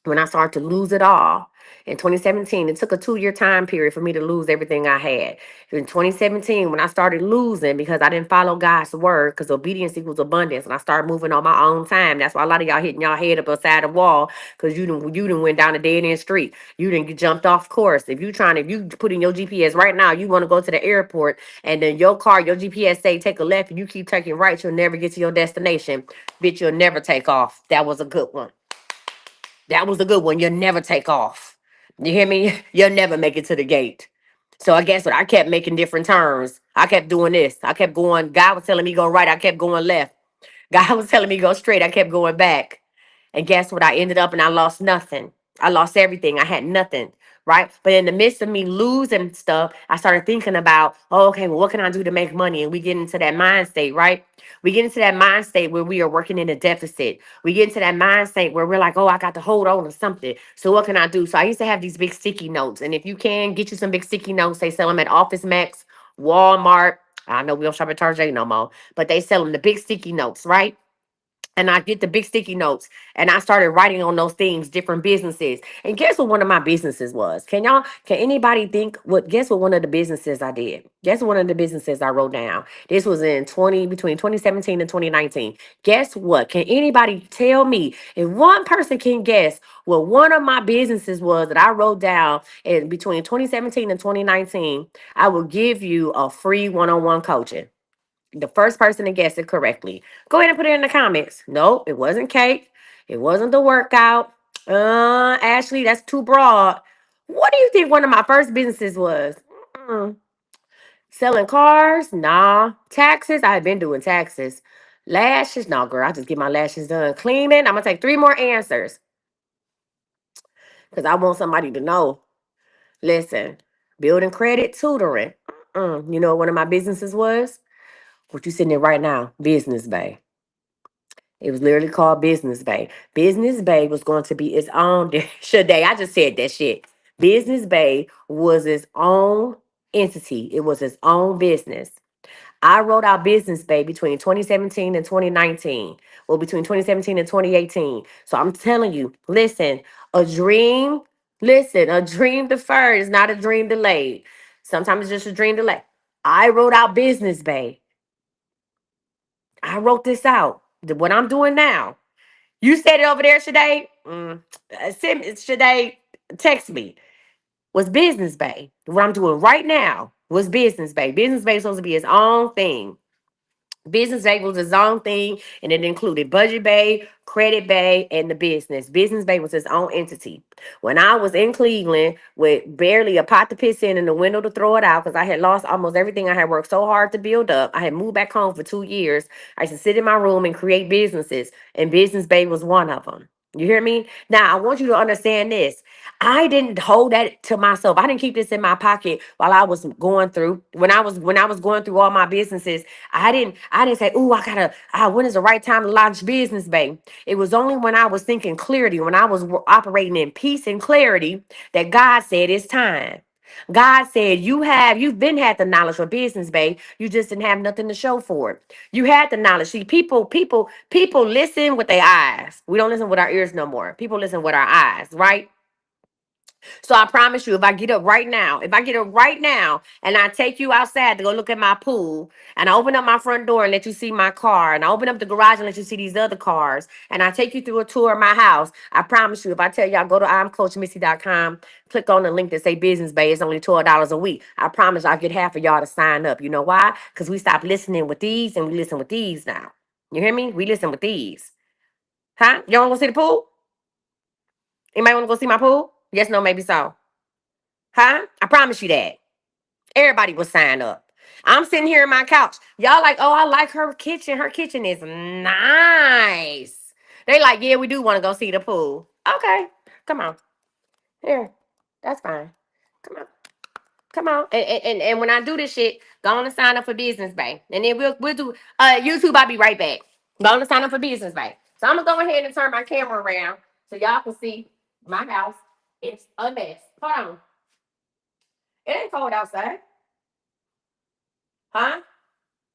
Speaker 1: when I started to lose it all. In 2017, it took a 2-year time period for me to lose everything I had. In 2017, when I started losing because I didn't follow God's word, because obedience equals abundance, and I started moving on my own time. That's why a lot of y'all hitting y'all head up beside the wall because you done went down a dead end street. You didn't get jumped off course. If you put in your GPS right now, you want to go to the airport, and then your GPS say take a left, and you keep taking right, you'll never get to your destination. Bitch, you'll never take off. That was a good one. That was a good one. You'll never take off. You hear me? You'll never make it to the gate. So I guess what? I kept making different turns. I kept doing this. I kept going. God was telling me go right. I kept going left. God was telling me go straight. I kept going back. And guess what? I ended up and I lost nothing. I lost everything. I had nothing. right? But in the midst of me losing stuff, I started thinking about, oh, okay, well, what can I do to make money? And we get into that mind state, right? We get into that mind state where we are working in a deficit. We get into that mind state where we're like, oh, I got to hold on to something. So what can I do? So I used to have these big sticky notes. And if you can get you some big sticky notes, they sell them at Office Max, Walmart. I know we don't shop at Target no more, but they sell them the big sticky notes, right? And I get the big sticky notes and I started writing on those things, different businesses. And guess what one of my businesses was? Can anybody think guess what one of the businesses I did? Guess what one of the businesses I wrote down? This was between 2017 and 2019. Guess what? Can anybody tell me if one person can guess what one of my businesses was that I wrote down in between 2017 and 2019? I will give you a free one-on-one coaching. The first person to guess it correctly, go ahead and put it in the comments. Nope, it wasn't cake. It wasn't the workout. Ashley, that's too broad. What do you think one of my first businesses was? Mm-mm. Selling cars? Nah. Taxes? I had been doing taxes. Lashes? No, girl, I just get my lashes done. Cleaning? I'm gonna take three more answers because I want somebody to know. Listen, building credit, tutoring. You know what one of my businesses was? What you sitting there right now? Business Bay. It was literally called Business Bay. Business Bay was going to be its own Shade. I just said that shit. Business Bay was its own entity. It was its own business. I wrote out Business Bay between 2017 and 2019. Well, between 2017 and 2018. So I'm telling you, a dream, a dream deferred is not a dream delayed. Sometimes it's just a dream delayed. I wrote out Business Bay. I wrote this out. What I'm doing now. You said it over there, Shade. Shade, text me. Was Business Bay. What I'm doing right now was Business Bay. Business Bay is supposed to be its own thing. Business Bay was his own thing, and it included Budget Bay, Credit Bay, and the business. Business Bay was his own entity. When I was in Cleveland with barely a pot to piss in and a window to throw it out because I had lost almost everything I had worked so hard to build up. I had moved back home for 2 years. I used to sit in my room and create businesses, and Business Bay was one of them. You hear me? Now, I want you to understand this. I didn't hold that to myself. I didn't keep this in my pocket while I was going through when I was going through all my businesses. I didn't say, "Ooh, I gotta. When is the right time to launch Business Bay?" It was only when I was thinking clarity, when I was operating in peace and clarity, that God said it's time. God said you've been had the knowledge for Business Bay. You just didn't have nothing to show for it. You had the knowledge. See, people listen with their eyes. We don't listen with our ears no more. People listen with our eyes, right? So I promise you, if I get up right now and I take you outside to go look at my pool, and I open up my front door and let you see my car, and I open up the garage and let you see these other cars, and I take you through a tour of my house, I promise you, if I tell y'all go to imcoachmisty.com, click on the link that say Business Bay, it's only $12 a week. I promise I'll get half of y'all to sign up. You know why? Because we stopped listening with these and we listen with these now. You hear me? We listen with these. Huh? Y'all want to go see the pool? Anybody want to go see my pool? Yes, no, maybe so. Huh? I promise you that. Everybody will sign up. I'm sitting here in my couch. Y'all like, oh, I like her kitchen. Her kitchen is nice. They like, yeah, we do want to go see the pool. Okay, come on. Here, that's fine. Come on. Come on. And when I do this shit, go on and sign up for Business Bay. And then we'll do YouTube, I'll be right back. Go on and sign up for Business Bay. So I'm gonna go ahead and turn my camera around so y'all can see my house. It's a mess. Hold on. It ain't cold outside. Huh?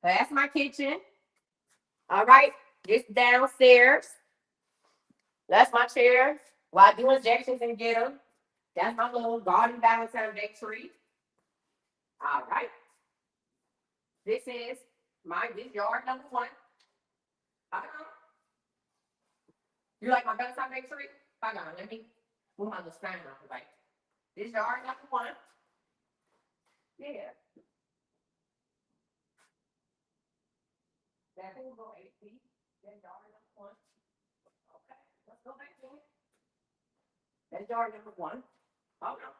Speaker 1: That's my kitchen. All right. This downstairs. That's my chair. While I do injections and get them. That's my little garden Valentine's Day tree. All right. This is this yard number one. Uh-huh. You like my Valentine's Day tree? Hold on. Let me move my little sign off the way. This yard number one. Yeah. That will go 8 feet. That yard number one. Okay. Let's go back to it. That's yard number one. Hold on.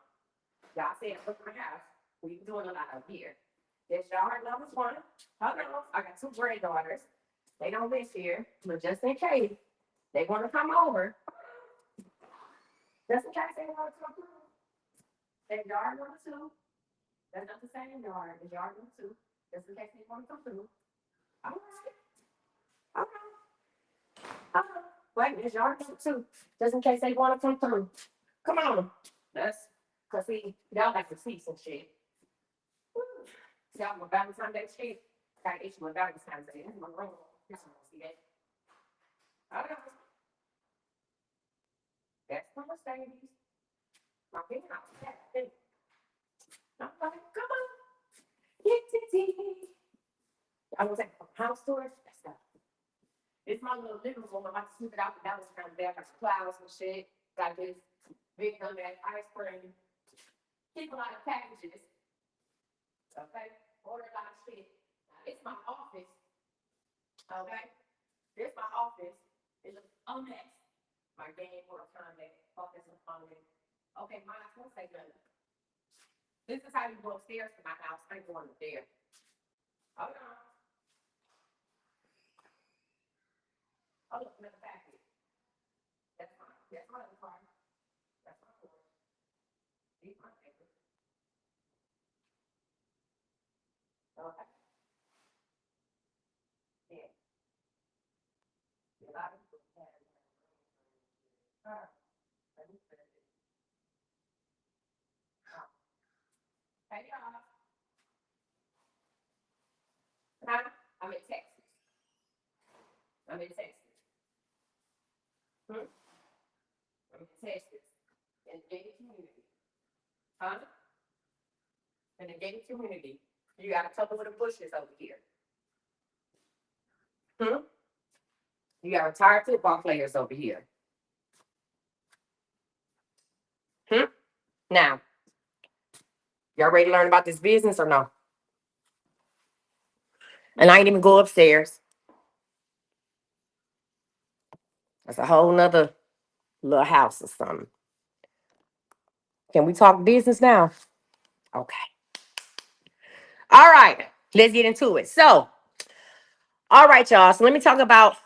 Speaker 1: Y'all said, look at my house. We doing a lot out here. This yard number one. Hold on. I got two granddaughters. They don't live here, but just in case they want to come over, just in case they want to come through. And yard number two, that's not the same yard. It's yard number two, just in case they want to come through. All right. All right. All right. Wait, it's yard number two, just in case they want to come through. Come on. That's because see, y'all like to see some shit. Woo. See, I'm a Valentine's Day shit. Got issue with Valentine's Day. This is my room. This one, see that? All right. That's my Mercedes. My big house. Come on. I was at a house tour. Let's go. It's my little living room. I'm about to sweep it out the balance from there. Got some clouds and shit. Got this big dumbass ice cream. Keep a lot of packages. Okay? Order a lot of shit. Now, it's my office. Okay? This my office. It's a mess. My game work comment. Office and comment. Okay, mine, I won't say nothing. This is how you go upstairs to my house. I ain't going up there. Hold on. Oh, look, another package. That's fine. That's my other car. That's my car. These my papers. Okay. Yeah. A lot of people have. All right. Let me finish it. Hey, y'all. Huh? I'm in Texas. I'm in Texas. Hmm? I'm in Texas. In the gated community. Huh? In the gated community. You got a couple of the bushes over here. Hmm? You got retired football players over here. Hmm? Now, y'all ready to learn about this business or no? And I ain't even go upstairs. That's a whole nother little house or something. Can we talk business now? Okay. All right. Let's get into it. So, all right, y'all. So let me talk about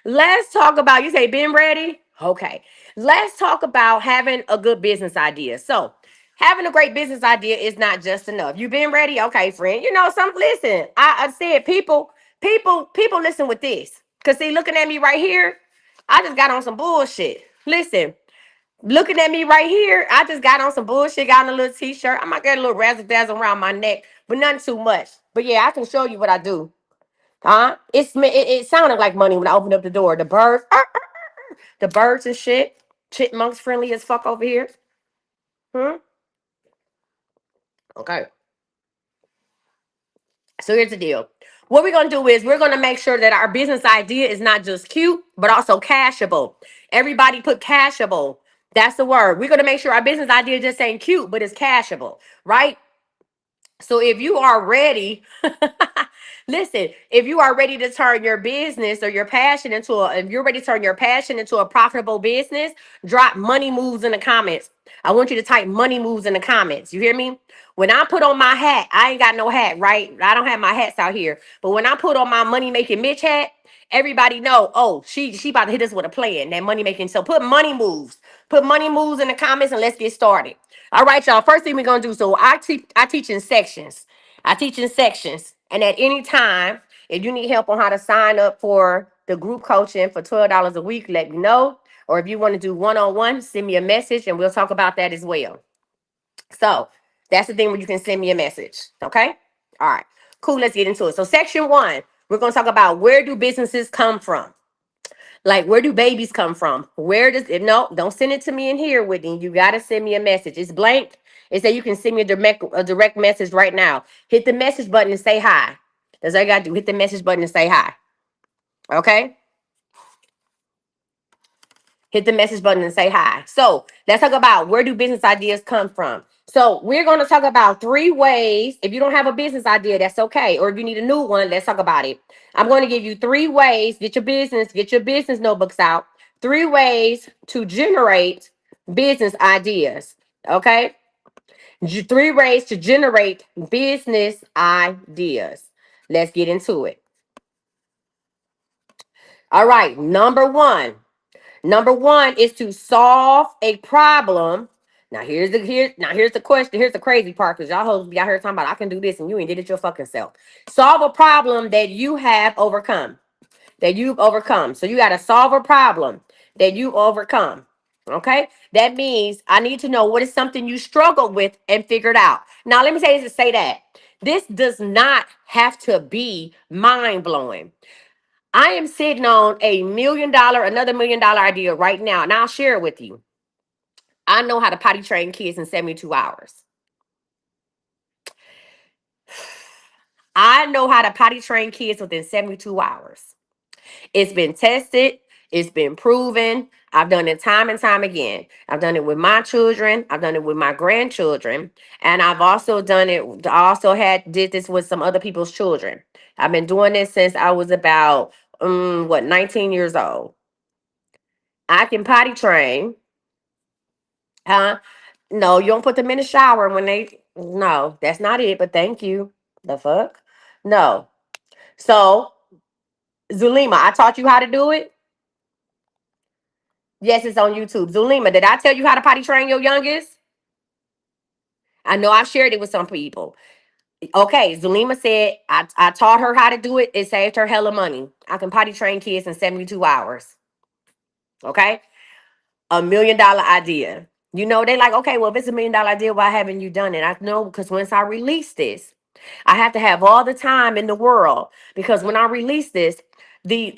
Speaker 1: let's talk about, you say been ready? Okay. Let's talk about having a good business idea. So having a great business idea is not just enough. You been ready? Okay, friend. You know, listen, I said people listen with this. Cause see, looking at me right here, I just got on some bullshit. Listen, looking at me right here, I just got on some bullshit, got on a little t-shirt. I might get a little razzle dazzle around my neck, but nothing too much. But yeah, I can show you what I do. Huh? It sounded like money when I opened up the door. The birds and shit. Chipmunks friendly as fuck over here. Hmm? Okay. So here's the deal. What we're gonna do is we're gonna make sure that our business idea is not just cute, but also cashable. Everybody put cashable. That's the word. We're gonna make sure our business idea just ain't cute, but it's cashable, right? So if you are ready, listen, if you are ready to turn your business or your passion into if you're ready to turn your passion into a profitable business, drop money moves in the comments. I want you to type money moves in the comments. You hear me? When I put on my hat, I ain't got no hat, right? I don't have my hats out here. But when I put on my money making Mitch hat, everybody know, oh, she about to hit us with a plan, that money making. So put money moves. Put money moves in the comments and let's get started. All right, y'all. First thing we're gonna do. So I teach in sections. I teach in sections. And at any time, if you need help on how to sign up for the group coaching for $12 a week, let me know. Or if you want to do one-on-one, send me a message and we'll talk about that as well. So that's the thing where you can send me a message. Okay. All right. Cool. Let's get into it. So section 1, we're going to talk about where do businesses come from? Like, where do babies come from? Where does it? No, don't send it to me in here, Whitney. You got to send me a message. It's blank. It says you can send me a direct message right now. Hit the message button and say hi. That's all you got to do. Hit the message button and say hi. Okay? Hit the message button and say hi. So let's talk about where do business ideas come from. So we're going to talk about 3 ways. If you don't have a business idea, that's okay. Or if you need a new one, let's talk about it. I'm going to give you 3 ways. Get your business notebooks out. 3 ways to generate business ideas. Okay? 3 ways to generate business ideas. Let's get into it. All right. Number one is to solve a problem Here's the question. Here's the crazy part, because y'all hoes be out here talking about I can do this and you ain't did it your fucking self. Solve a problem that you have overcome. That you've overcome. So you gotta solve a problem that you overcome. Okay? That means I need to know what is something you struggled with and figured out. Now let me say this to say that. This does not have to be mind blowing. I am sitting on another $1 million idea right now, and I'll share it with you. I know how to potty train kids in 72 hours. I know how to potty train kids within 72 hours. It's been tested, it's been proven. I've done it time and time again. I've done it with my children, I've done it with my grandchildren, and I've also done it, I also did this with some other people's children. I've been doing this since I was about 19 years old. I can potty train. Huh? No, you don't put them in the shower when they. No, that's not it. But thank you. The fuck? No. So, Zulima, I taught you how to do it. Yes, it's on YouTube. Zulima, did I tell you how to potty train your youngest? I know I've shared it with some people. Okay, Zulima said I taught her how to do it. It saved her hella money. I can potty train kids in 72 hours. Okay? $1 million idea. You know, they like, okay, well, if it's $1 million idea, why haven't you done it? I know, because once I release this, I have to have all the time in the world, because when I release this, the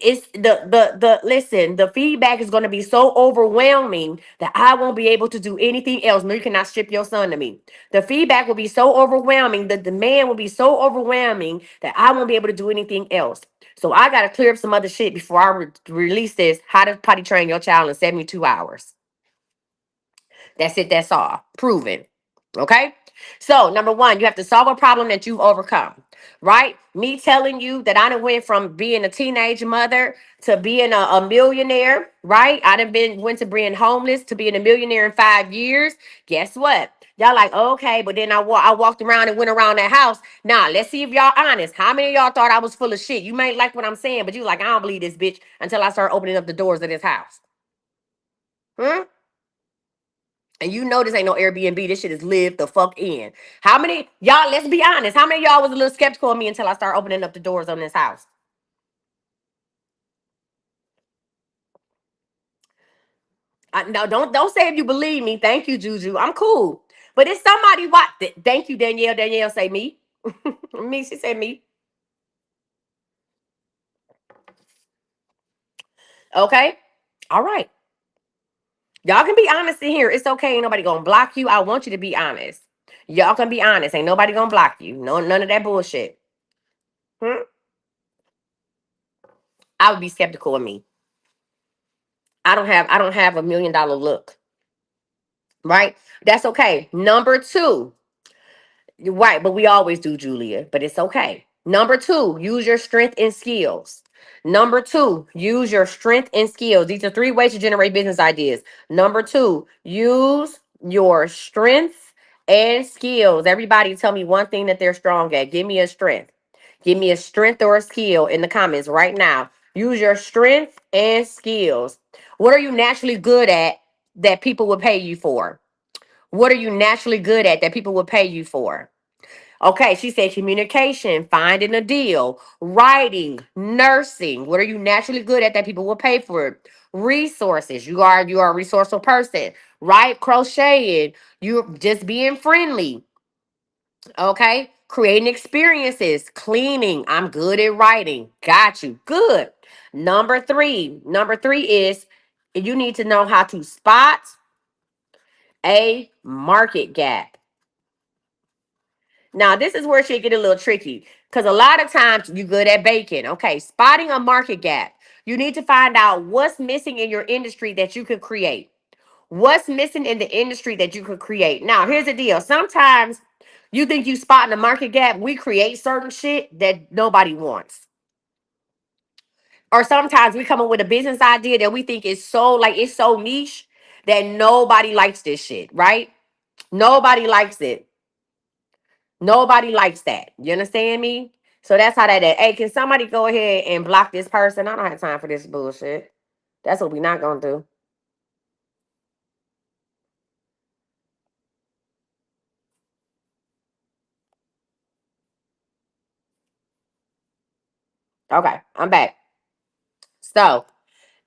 Speaker 1: feedback is going to be so overwhelming that I won't be able to do anything else. No, you cannot ship your son to me. The feedback will be so overwhelming, the demand will be so overwhelming that I won't be able to do anything else. So I got to clear up some other shit before I release this. How to potty train your child in 72 hours. That's it. That's all. Proven. Okay. So number one, you have to solve a problem that you've overcome. Right? Me telling you that I done went from being a teenage mother to being a millionaire. Right? I went to being homeless to being a millionaire in 5 years. Guess what? Y'all like, okay, but then I walked around and went around that house. Now, let's see if y'all honest. How many of y'all thought I was full of shit? You may like what I'm saying, but you like, I don't believe this bitch until I start opening up the doors of this house. Hmm? And you know this ain't no Airbnb. This shit is live the fuck in. How many y'all? Let's be honest. How many of y'all was a little skeptical of me until I started opening up the doors on this house? No, don't say if you believe me. Thank you, Juju. I'm cool. But it's somebody what? Thank you, Danielle. Danielle say me. Me. She said me. Okay. All right. Y'all can be honest in here. It's okay. Ain't nobody gonna block you. I want you to be honest. Y'all can be honest. Ain't nobody gonna block you. No, none of that bullshit. Hmm? I would be skeptical of me. I don't have $1 million look. Right? That's okay. Number two, you're right, but we always do, Julia, but it's okay. Number two, use your strength and skills. Number two, use your strength and skills. These are three ways to generate business ideas. Number two, use your strengths and skills. Everybody tell me one thing that they're strong at. Give me a strength. Give me a strength or a skill in the comments right now. Use your strength and skills. What are you naturally good at that people would pay you for? What are you naturally good at that people will pay you for? Okay, she said communication, finding a deal, writing, nursing. What are you naturally good at that people will pay for? Resources. You are a resourceful person, right? Crocheting. You're just being friendly. Okay. Creating experiences, cleaning. I'm good at writing. Got you. Good. Number three. Number three is you need to know how to spot a market gap. Now, this is where shit get a little tricky, because a lot of times you good at baking. Okay, spotting a market gap. You need to find out what's missing in your industry that you could create. What's missing in the industry that you could create. Now, here's the deal. Sometimes you think you spotting a market gap. We create certain shit that nobody wants. Or sometimes we come up with a business idea that we think is so like it's so niche that nobody likes this shit, right? Nobody likes it. Nobody likes that. You understand me? So that's how that is. Hey, can somebody go ahead and block this person? I don't have time for this bullshit. That's what we not gonna do. Okay, I'm back. So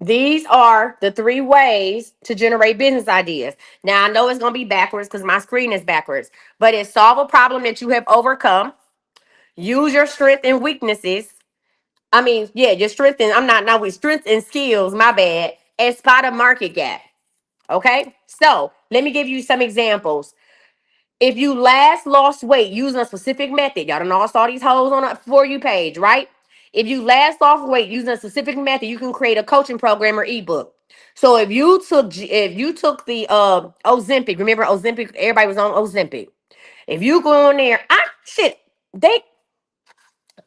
Speaker 1: these are the three ways to generate business ideas. Now I know it's gonna be backwards because my screen is backwards, but it's solve a problem that you have overcome. Use your strength and weaknesses. I mean, yeah, your strength and I'm not now with strengths and skills, my bad, and spot a market gap. Okay? So let me give you some examples. If you last lost weight using a specific method, y'all done all saw these hoes on a For You page, right? If you last lost weight using a specific method, you can create a coaching program or ebook. So if you took the Ozempic, remember Ozempic, everybody was on Ozempic. If you go on there, they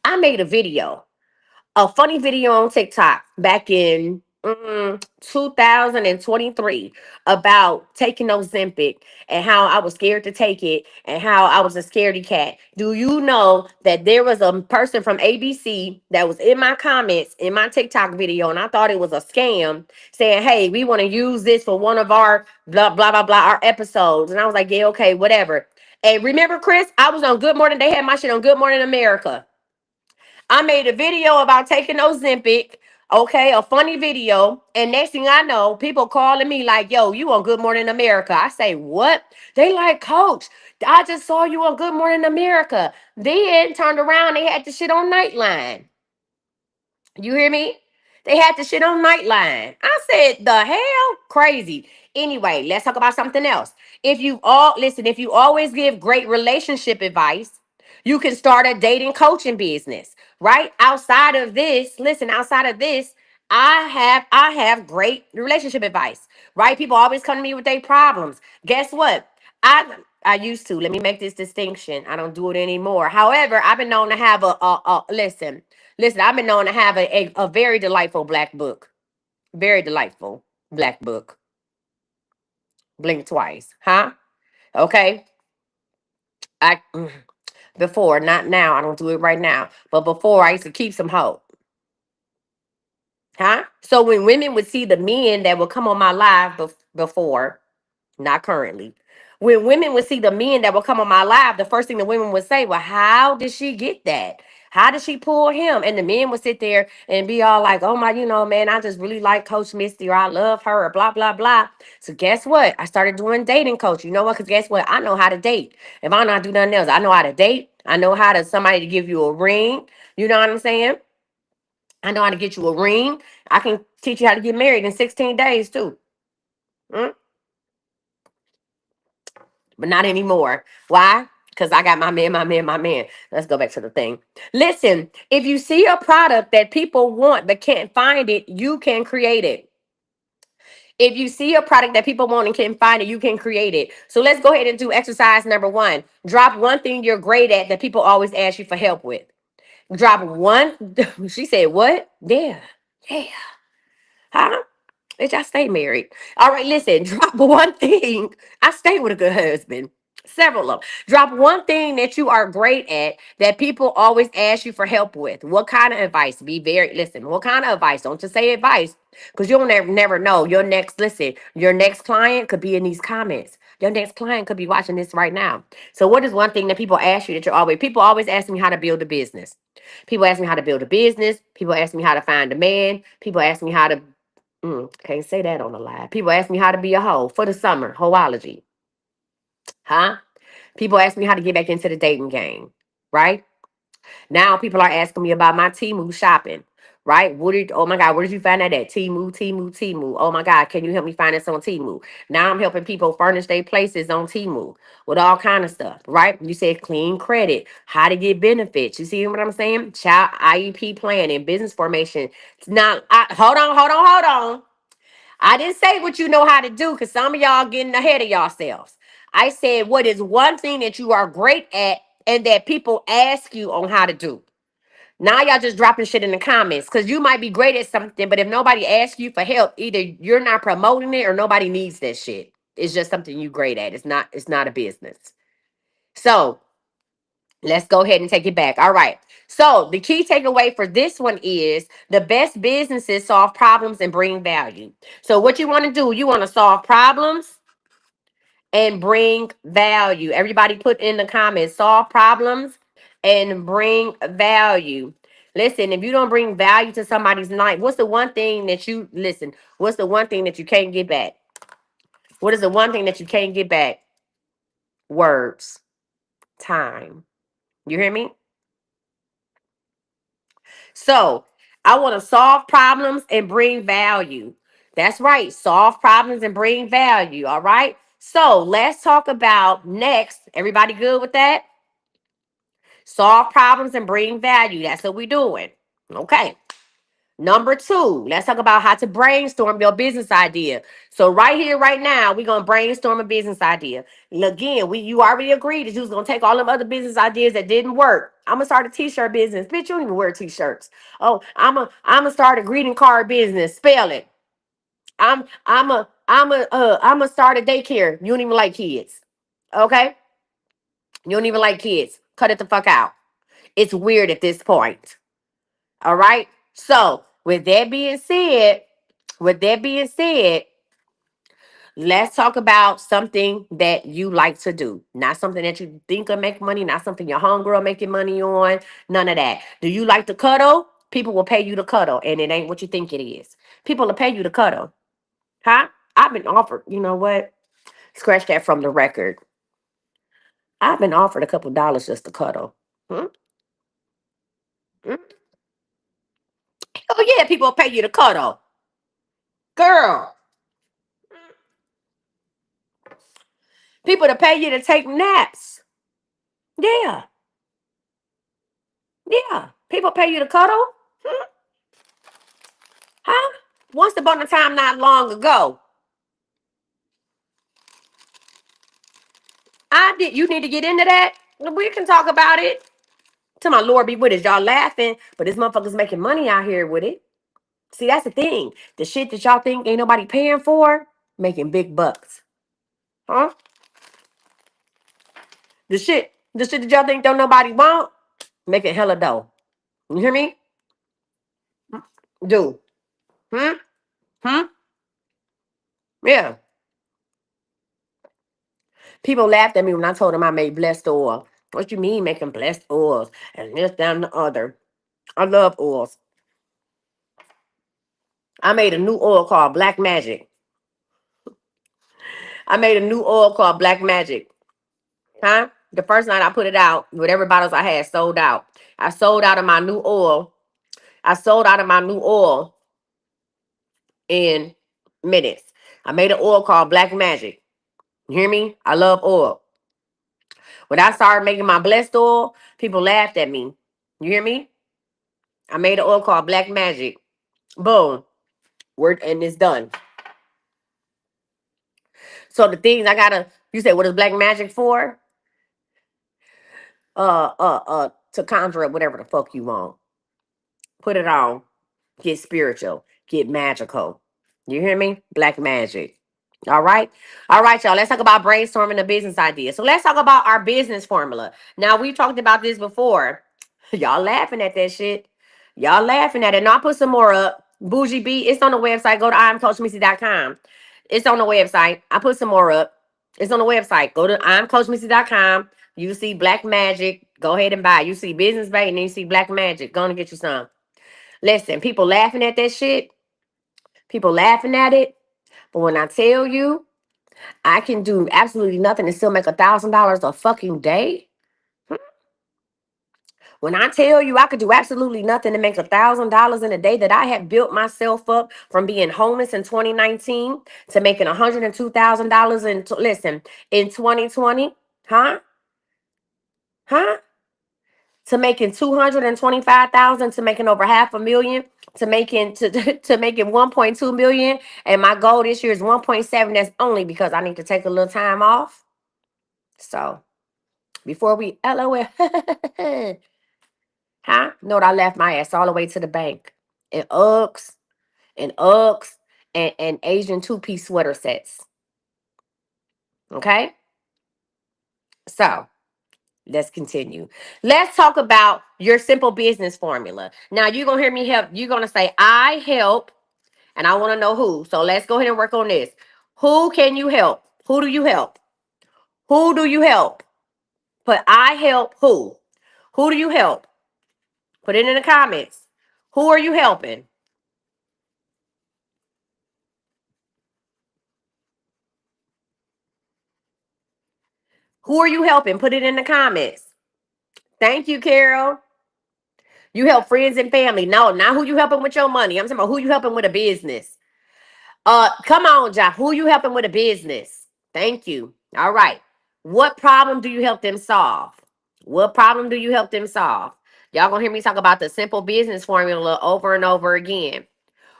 Speaker 1: I made a funny video on TikTok back in 2023 about taking Ozempic and how I was scared to take it and how I was a scaredy cat. Do you know that there was a person from ABC that was in my comments in my TikTok video and I thought it was a scam saying, hey, we want to use this for one of our blah, blah, blah, blah, our episodes. And I was like, yeah, okay, whatever. And remember, Chris, I was on Good Morning. They had my shit on Good Morning America. I made a video about taking Ozempic, okay, a funny video. And next thing I know, people calling me like, yo, you on Good Morning America. I say, what? They like, coach, I just saw you on Good Morning America. Then turned around, they had the shit on Nightline. You hear me? They had the shit on Nightline. I said, the hell? Crazy. Anyway, let's talk about something else. If you always give great relationship advice, you can start a dating coaching business, right? Outside of this, I have great relationship advice, right? People always come to me with their problems. Guess what? I used to. Let me make this distinction. I don't do it anymore. However, I've been known to have listen, I've been known to have a very delightful black book. Very delightful black book. Blink twice. Huh? Okay. I before, not now. I don't do it right now. But before I used to keep some hope. Huh? So when women would see the men that would come on my live before, not currently. When women would see the men that would come on my live, the first thing the women would say, well, how did she get that? How did she pull him? And the men would sit there and be all like, oh my, man, I just really like Coach Misty or I love her or blah, blah, blah. So guess what? I started doing dating coach. You know what? Because guess what? I know how to date. If I not do nothing else, I know how to date. I know how to somebody to give you a ring. You know what I'm saying? I know how to get you a ring. I can teach you how to get married in 16 days too. Mm? But not anymore. Why? Because I got my man, my man, my man. Let's go back to the thing. Listen, if you see a product that people want but can't find it, you can create it. If you see a product that people want and can't find it, you can create it. So let's go ahead and do exercise number one. Drop one thing you're great at that people always ask you for help with. Drop one. She said, what? Yeah. Yeah. Huh? Bitch, I stay married. All right, listen, drop one thing. I stay with a good husband. Several of them. Drop one thing that you are great at that people always ask you for help with. What kind of advice? Listen, what kind of advice? Don't just say advice because you'll never know. Your next client could be in these comments. Your next client could be watching this right now. So, what is one thing that people ask you that people always ask me how to build a business? People ask me how to build a business. People ask me how to find a man. People ask me how to can't say that on the live. People ask me how to be a hoe for the summer, hoeology. Huh? People ask me how to get back into the dating game, right? Now people are asking me about my Temu shopping, right? Oh my God, where did you find that at? Temu, Temu, Temu. Oh my God, can you help me find this on Temu? Now I'm helping people furnish their places on Temu with all kind of stuff, right? You said clean credit, how to get benefits. You see what I'm saying? Child IEP planning, business formation. Now, hold on. I didn't say what you know how to do because some of y'all getting ahead of yourselves. I said, what is one thing that you are great at and that people ask you on how to do? Now y'all just dropping shit in the comments because you might be great at something, but if nobody asks you for help, either you're not promoting it or nobody needs that shit. It's just something you great at. It's not a business. So let's go ahead and take it back. All right. So the key takeaway for this one is the best businesses solve problems and bring value. So what you want to do, you want to solve problems and bring value. Everybody put in the comments, solve problems and bring value. Listen, if you don't bring value to somebody's night, what's the one thing that you listen? What's the one thing that you can't get back? What is the one thing that you can't get back? Words, time. You hear me? So I want to solve problems and bring value. That's right. Solve problems and bring value. All right. So let's talk about next. Everybody good with that? Solve problems and bring value. That's what we're doing. Okay. Number two, let's talk about how to brainstorm your business idea. So right here, right now, we're gonna brainstorm a business idea. And again, you already agreed that you was gonna take all them other business ideas that didn't work. I'm gonna start a t-shirt business. Bitch, you don't even wear t-shirts. Oh, I'm gonna start a greeting card business. Spell it. I'm a start a daycare. You don't even like kids. Okay? You don't even like kids. Cut it the fuck out. It's weird at this point. All right. So with that being said, let's talk about something that you like to do. Not something that you think will make money, not something your homegirl making money on. None of that. Do you like to cuddle? People will pay you to cuddle, and it ain't what you think it is. People will pay you to cuddle. Huh? I've been offered, you know what? Scratch that from the record. I've been offered a couple dollars just to cuddle. Hmm? Hmm? Oh yeah, people will pay you to cuddle. Girl, people to pay you to take naps. Yeah, yeah. People pay you to cuddle. Hmm? Huh? Once upon a time, not long ago, I did. You need to get into that. We can talk about it. To my Lord be with us. Y'all laughing, but this motherfucker's making money out here with it. See, that's the thing. The shit that y'all think ain't nobody paying for, making big bucks. Huh? The shit that y'all think don't nobody want, making hella dough. You hear me? Do. Hmm? Hmm? Yeah. People laughed at me when I told them I made blessed oil. What you mean making blessed oils? And this, that, and the other. I love oils. I made a new oil called Black Magic. I made a new oil called Black Magic. Huh? The first night I put it out, whatever bottles I had sold out. I sold out of my new oil. I sold out of my new oil in minutes. I made an oil called Black Magic. You hear me? I love oil. When I started making my blessed oil, people laughed at me. You hear me? I made an oil called Black Magic. Boom. Word, and it's done. So the things I gotta, you say, what is Black Magic for? To conjure up whatever the fuck you want. Put it on. Get spiritual. Get magical. You hear me? Black magic. All right. All right, y'all. Let's talk about brainstorming a business idea. So let's talk about our business formula. Now, we talked about this before. Y'all laughing at that shit. Y'all laughing at it. Now, I'll put some more up. Bougie B, it's on the website. Go to imcoachmissy.com. It's on the website. I put some more up. It's on the website. Go to imcoachmissy.com. You see Black Magic. Go ahead and buy. You see Business Bait and then you see Black Magic. Go and get you some. Listen, people laughing at that shit. People laughing at it. But when I tell you, I can do absolutely nothing and still make $1,000 a fucking day. When I tell you I could do absolutely nothing to make $1,000 in a day, that I have built myself up from being homeless in 2019 to making $102,000 listen, in 2020, huh? Huh? To making 225,000, to making over half a million, to making to making 1.2 million, and my goal this year is 1.7. That's only because I need to take a little time off. So before we LOL, huh? Note I left my ass all the way to the bank in Uggs and Uggs and Asian two-piece sweater sets. Okay, so let's continue. Let's talk about your simple business formula. Now you're gonna hear me help. You're gonna say I help, and I want to know who. So let's go ahead and work on this. Who can you help? Who do you help? Who do you help? Put I help who? Who do you help? Put it in the comments. Who are you helping? Who are you helping? Put it in the comments. Thank you, Carol. You help friends and family. No, not who you helping with your money. I'm talking about who you helping with a business. Come on, John. Who you helping with a business? Thank you. All right. What problem do you help them solve? What problem do you help them solve? Y'all gonna hear me talk about the simple business formula over and over again.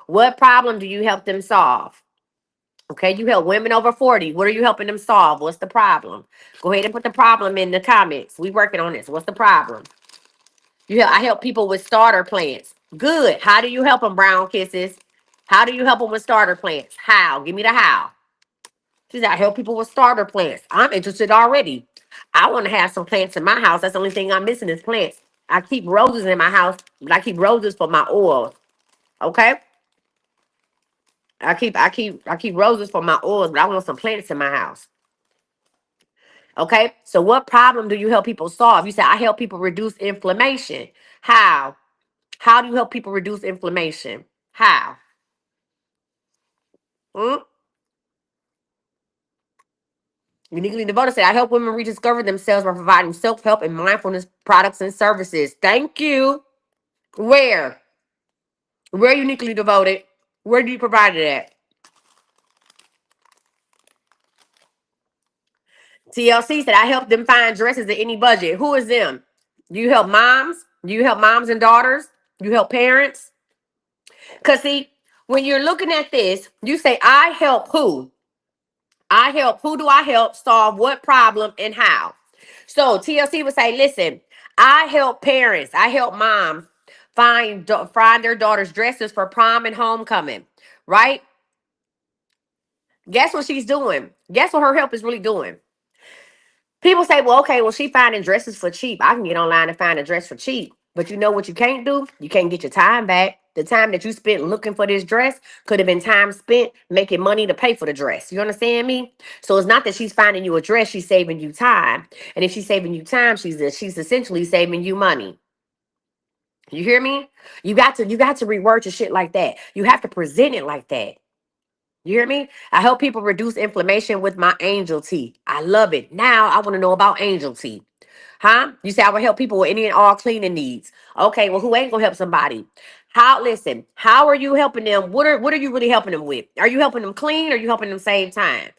Speaker 1: What problem do you help them solve? Okay, you help women over 40. What are you helping them solve? What's the problem? Go ahead and put the problem in the comments. We working on this. What's the problem? I help people with starter plans. Good. How do you help them, brown kisses? How do you help them with starter plans? How? Give me the how. She said, I help people with starter plants. I'm interested already. I want to have some plants in my house. That's the only thing I'm missing is plants. I keep roses in my house, but I keep roses for my oils. Okay? I keep roses for my oils, but I want some plants in my house. Okay? So what problem do you help people solve? You said I help people reduce inflammation. How? How do you help people reduce inflammation? How? Hmm? Uniquely Devoted said, I help women rediscover themselves by providing self-help and mindfulness products and services. Thank you. Where? Where Uniquely Devoted? Where do you provide it at? TLC said, I help them find dresses at any budget. Who is them? Do you help moms? Do you help moms and daughters? Do you help parents? Because see, when you're looking at this, you say, I help who? I help. Who do I help solve what problem and how? So TLC would say, listen, I help parents. I help moms find their daughters dresses for prom and homecoming. Right? Guess what she's doing? Guess what her help is really doing? People say, well, okay, well, she finding dresses for cheap. I can get online and find a dress for cheap. But you know what you can't do? You can't get your time back. The time that you spent looking for this dress could have been time spent making money to pay for the dress. You understand me? So it's not that she's finding you a dress, she's saving you time. And if she's saving you time, she's essentially saving you money. You hear me? You got to reword your shit like that. You have to present it like that. You hear me? I help people reduce inflammation with my angel tea. I love it. Now I want to know about angel tea. Huh? You say I will help people with any and all cleaning needs. Okay, well, who ain't gonna help somebody? How are you helping them? What are you really helping them with? Are you helping them clean or are you helping them save time?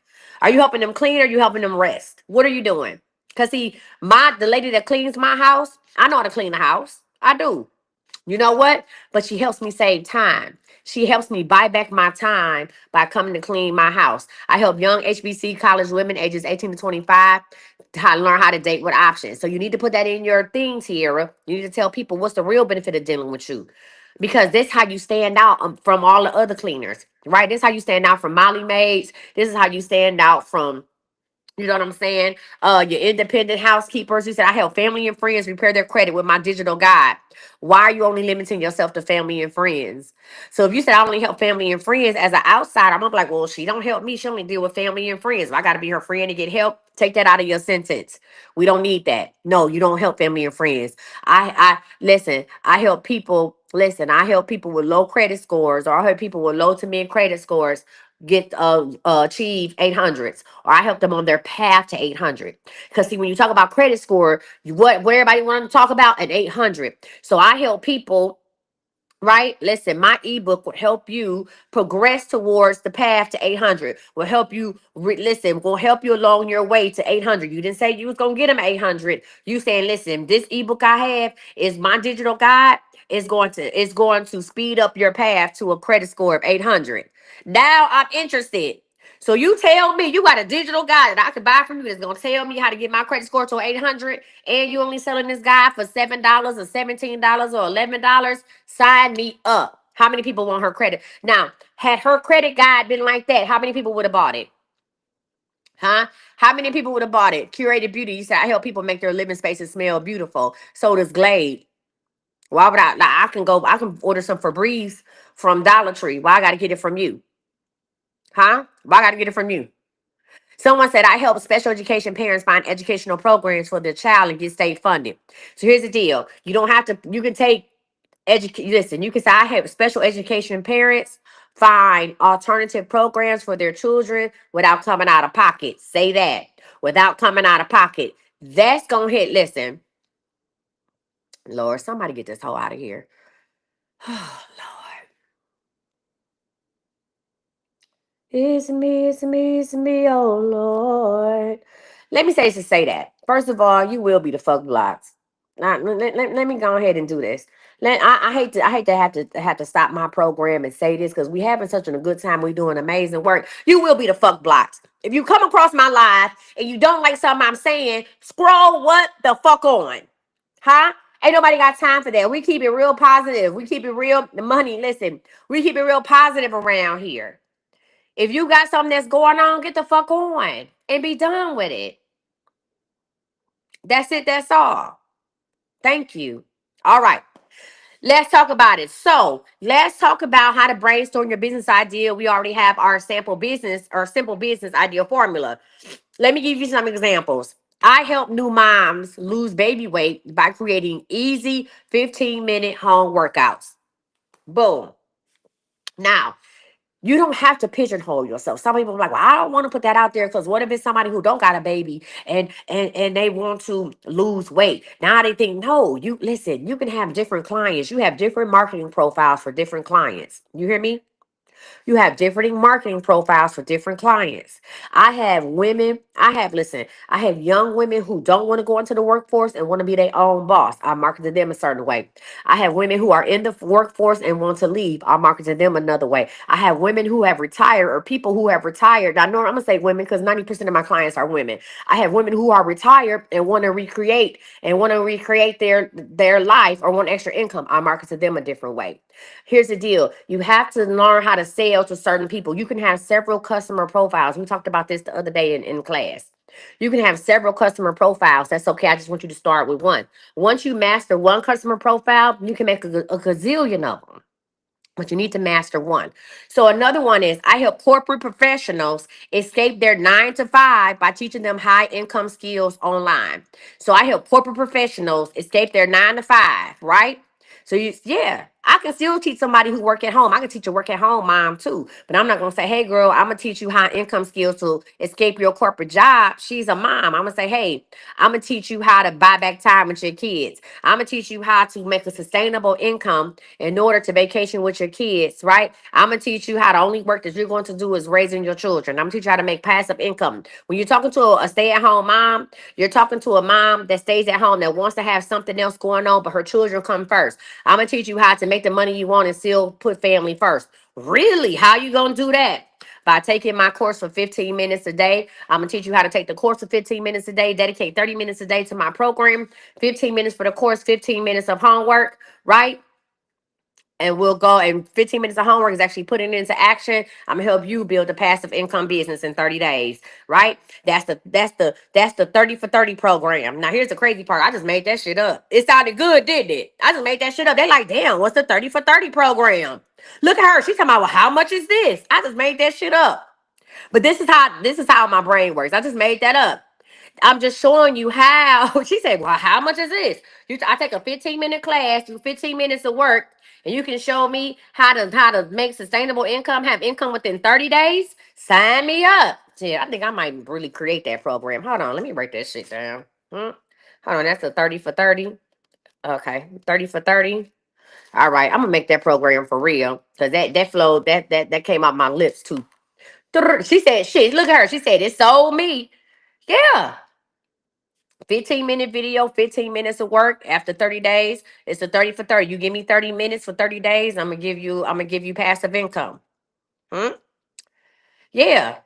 Speaker 1: Are you helping them clean or are you helping them rest? What are you doing? Cause see, the lady that cleans my house, I know how to clean the house. I do. You know what? But she helps me save time. She helps me buy back my time by coming to clean my house. I help young HBC college women ages 18 to 25 learn how to date with options. So you need to put that in your thing, Tierra. You need to tell people what's the real benefit of dealing with you. Because this how you stand out from all the other cleaners, right? This how you stand out from Molly maids. This is how you stand out from, you know what I'm saying? Your independent housekeepers. You said, I help family and friends repair their credit with my digital guide. Why are you only limiting yourself to family and friends? So if you said I only help family and friends as an outsider, I'm gonna be like, well, she don't help me. She only deal with family and friends. I gotta be her friend to get help. Take that out of your sentence. We don't need that. No, you don't help family and friends. I listen, I help people. Listen, I help people with low credit scores, or I help people with low to mid credit scores get achieve 800s, or I help them on their path to 800. Because see, when you talk about credit score, what everybody want to talk about an 800. So I help people, right? Listen, my ebook will help you progress towards the path to 800. Will help you listen, will help you along your way to 800. You didn't say you was gonna get them 800. You saying, listen, this ebook I have is my digital guide. It's going to speed up your path to a credit score of 800. Now I'm interested. So you tell me you got a digital guide that I could buy from you that's gonna tell me how to get my credit score to 800, and you only selling this guide for $7 or $17 or $11. Sign me up. How many people want her credit? Now, had her credit guide been like that, how many people would have bought it? Huh? How many people would have bought it? Curated Beauty. You said I help people make their living spaces smell beautiful. So does Glade. Why would I? Like, I can order some Febreze from Dollar Tree. Why I got to get it from you? Huh? Why I got to get it from you? Someone said I help special education parents find educational programs for their child and get state funded. So here's the deal: you don't have to. You can take Listen, you can say I have special education parents find alternative programs for their children without coming out of pocket. Say that. Without coming out of pocket. That's gonna hit. Listen, Lord, somebody get this hoe out of here. Oh, Lord. It's me, oh Lord. Let me say that. First of all, you will be the fuck blocks. Now, let me go ahead and do this. I hate to stop my program and say this because we having such a good time. We doing amazing work. You will be the fuck blocks. If you come across my live and you don't like something I'm saying, scroll what the fuck on. Huh? Ain't nobody got time for that. We keep it real positive. We keep it real the money. Listen, we keep it real positive around here. If you got something that's going on, get the fuck on and be done with it. That's it. That's all. Thank you. All right. Let's talk about it. So let's talk about how to brainstorm your business idea. We already have our sample business or simple business idea formula. Let me give you some examples. I help new moms lose baby weight by creating easy 15-minute home workouts. Boom. Now, you don't have to pigeonhole yourself. Some people are like, well, I don't want to put that out there because what if it's somebody who don't got a baby and they want to lose weight? Now they think, no, you listen, you can have different clients. You have different marketing profiles for different clients. You hear me? You have different marketing profiles for different clients. I have young women who don't want to go into the workforce and want to be their own boss. I market to them a certain way. I have women who are in the workforce and want to leave. I market to them another way. I have women who have retired or people who have retired. I know I'm going to say women because 90% of my clients are women. I have women who are retired and want to recreate their life or want extra income. I market to them a different way. Here's the deal. You have to learn how to sell to certain people. You can have several customer profiles. We talked about this the other day in class. You can have several customer profiles. That's okay. I just want you to start with one. Once you master one customer profile, you can make a gazillion of them. But you need to master one. So another one is I help corporate professionals escape their 9 to 5 by teaching them high income skills online. So I help corporate professionals escape their 9 to 5, right? So yeah, I can still teach somebody who work at home. I can teach a work at home mom too. But I'm not gonna say, hey girl, I'm gonna teach you high income skills to escape your corporate job. She's a mom. I'm gonna say, hey, I'm gonna teach you how to buy back time with your kids. I'm gonna teach you how to make a sustainable income in order to vacation with your kids, right? I'm gonna teach you how the only work that you're going to do is raising your children. I'm gonna teach you how to make passive income. When you're talking to a stay-at-home mom, you're talking to a mom that stays at home that wants to have something else going on, but her children come first. I'm gonna teach you how to make the money you want and still put family first. Really? How you gonna do that? By taking my course for 15 minutes a day. I'm gonna teach you how to take the course for 15 minutes a day, dedicate 30 minutes a day to my program, 15 minutes for the course, 15 minutes of homework, right? And we'll go and 15 minutes of homework is actually putting it into action. I'm gonna help you build a passive income business in 30 days, right? That's the 30 for 30 program. Now here's the crazy part. I just made that shit up. It sounded good, didn't it? I just made that shit up. They're like, damn, what's the 30 for 30 program? Look at her. She's talking about, well, how much is this? I just made that shit up. But this is how my brain works. I just made that up. I'm just showing you how. She said, well, how much is this? I take a 15-minute class, do 15 minutes of work, and you can show me how to make sustainable income, have income within 30 days. Sign me up. Yeah, I think I might really create that program. Hold on, let me break that shit down. Hold on, that's a 30 for 30. Okay, 30 for 30. All right, I'm gonna make that program for real. Cause that flow, that came out my lips too. She said, shit, look at her. She said, it sold me. Yeah. 15-minute video, 15 minutes of work after 30 days. It's a 30 for 30. You give me 30 minutes for 30 days, I'm gonna give you passive income. Hmm? Yeah.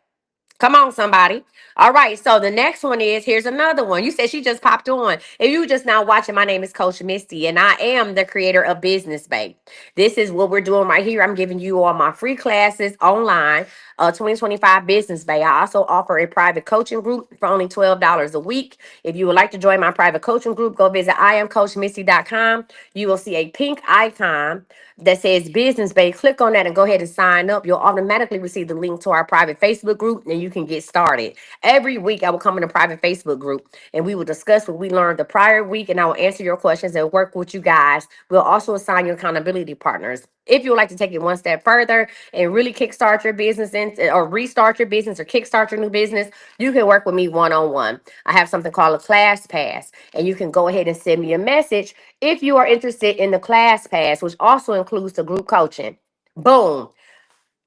Speaker 1: Come on, somebody. All right. So the next one is here's another one. You said she just popped on. If you just now watching, my name is Coach Misty, and I am the creator of Business Bay. This is what we're doing right here. I'm giving you all my free classes online, 2025 Business Bay. I also offer a private coaching group for only $12 a week. If you would like to join my private coaching group, go visit iamcoachmisty.com. You will see a pink icon that says Business Bay. Click on that and go ahead and sign up. You'll automatically receive the link to our private Facebook group, and you can get started. Every week, I will come in a private Facebook group and we will discuss what we learned the prior week, and I will answer your questions and work with you guys. We'll also assign you accountability partners. If you would like to take it one step further and really kickstart your business or restart your business or kickstart your new business, you can work with me one-on-one. I have something called a class pass, and you can go ahead and send me a message if you are interested in the class pass, which also includes the group coaching. Boom.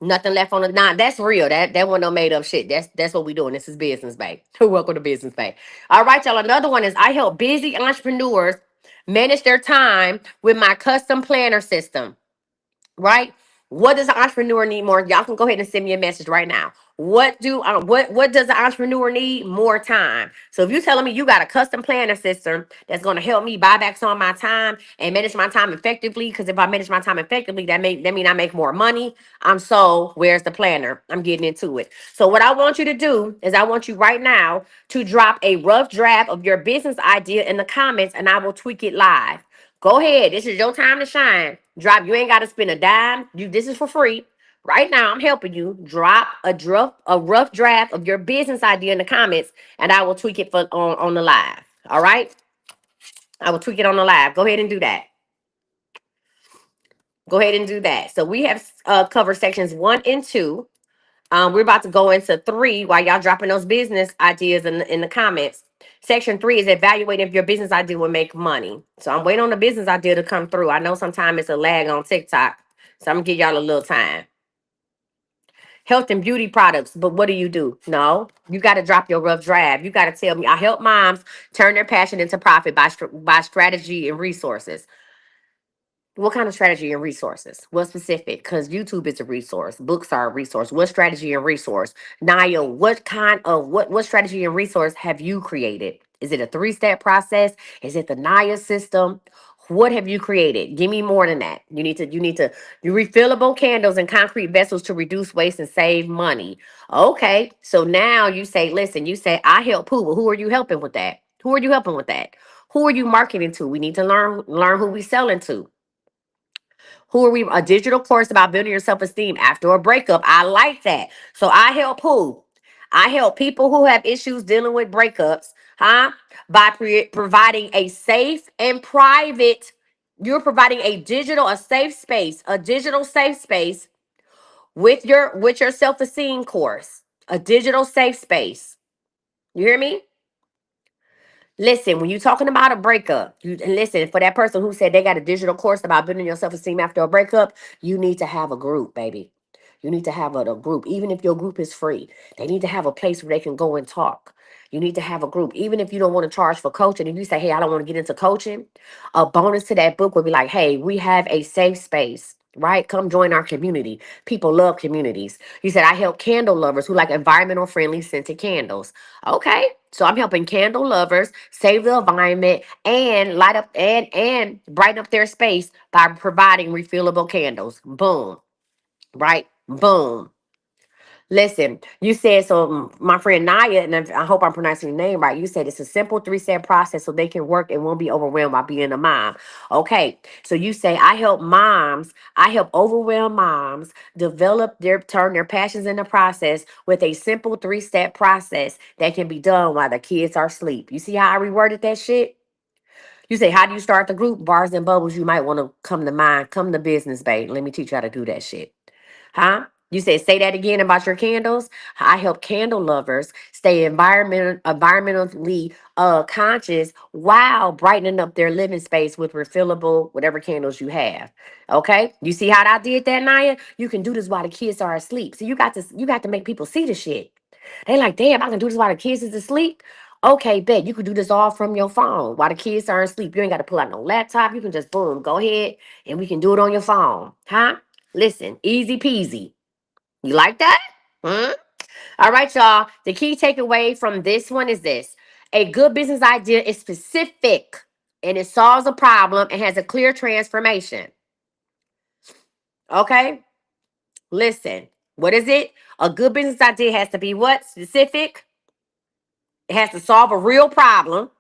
Speaker 1: Nothing left on the nine. That's real. That one no made up shit. That's what we doing. This is business, babe. Welcome to business, babe. All right, y'all. Another one is I help busy entrepreneurs manage their time with my custom planner system. Right? What does an entrepreneur need more? Y'all can go ahead and send me a message right now. What does an entrepreneur need? More time. So if you're telling me you got a custom planner system that's going to help me buy back some of my time and manage my time effectively, because if I manage my time effectively, that mean I make more money. I'm sold. Where's the planner? I'm getting into it. So what I want you to do is I want you right now to drop a rough draft of your business idea in the comments, and I will tweak it live. Go ahead. This is your time to shine. Drop. You ain't got to spend a dime. This is for free. Right now, I'm helping you. Drop a rough draft of your business idea in the comments, and I will tweak it on the live. All right? I will tweak it on the live. Go ahead and do that. Go ahead and do that. So we have covered sections 1 and 2. We're about to go into 3 while y'all dropping those business ideas in the comments. Section 3 is evaluating if your business idea will make money. So I'm waiting on the business idea to come through. I know sometimes it's a lag on TikTok. So I'm gonna give y'all a little time. Health and beauty products, but what do? No, you got to drop your rough draft. You got to tell me. I help moms turn their passion into profit by strategy and resources. What kind of strategy and resources? What specific? Because YouTube is a resource. Books are a resource. What strategy and resource? Naya, what strategy and resource have you created? Is it a 3-step process? Is it the Naya system? What have you created? Give me more than that. You refillable candles and concrete vessels to reduce waste and save money. Okay. So now you say, listen, you say, I help who? Well, who are you helping with that? Who are you helping with that? Who are you marketing to? We need to learn who we selling to. Who are we? A digital course about building your self esteem after a breakup. I like that. So I help who? I help people who have issues dealing with breakups, huh? By providing a safe and private. You're providing a safe space, a digital safe space with your self esteem course, a digital safe space. You hear me? Listen, when you're talking about a breakup, and listen, for that person who said they got a digital course about building your self-esteem after a breakup, you need to have a group, baby. You need to have a group, even if your group is free. They need to have a place where they can go and talk. You need to have a group, even if you don't want to charge for coaching. If you say, hey, I don't want to get into coaching, a bonus to that book would be like, hey, we have a safe space, right? Come join our community. People love communities. You said, I help candle lovers who like environmental friendly scented candles. Okay. So I'm helping candle lovers save the environment and light up and brighten up their space by providing refillable candles. Boom. Right? Boom. Listen, you said so. My friend Naya, and I hope I'm pronouncing your name right. You said it's a simple 3-step process so they can work and won't be overwhelmed by being a mom. Okay, so you say I help overwhelmed moms turn their passions into process with a simple 3-step process that can be done while the kids are asleep. You see how I reworded that shit? You say, how do you start the group? Bars and bubbles, you might want to come to mind. Come to business, babe. Let me teach you how to do that shit. Huh? You said, say that again about your candles. I help candle lovers stay environmentally conscious while brightening up their living space with refillable whatever candles you have. Okay, you see how I did that, Naya? You can do this while the kids are asleep. So you got to make people see the shit. They like, damn, I can do this while the kids is asleep. Okay, bet you could do this all from your phone while the kids are asleep. You ain't got to pull out no laptop. You can just boom, go ahead, and we can do it on your phone, huh? Listen, easy peasy. You like that? Hmm? All right, y'all. The key takeaway from this one is this: a good business idea is specific and it solves a problem and has a clear transformation. Okay? Listen, what is it? A good business idea has to be what? Specific. It has to solve a real problem.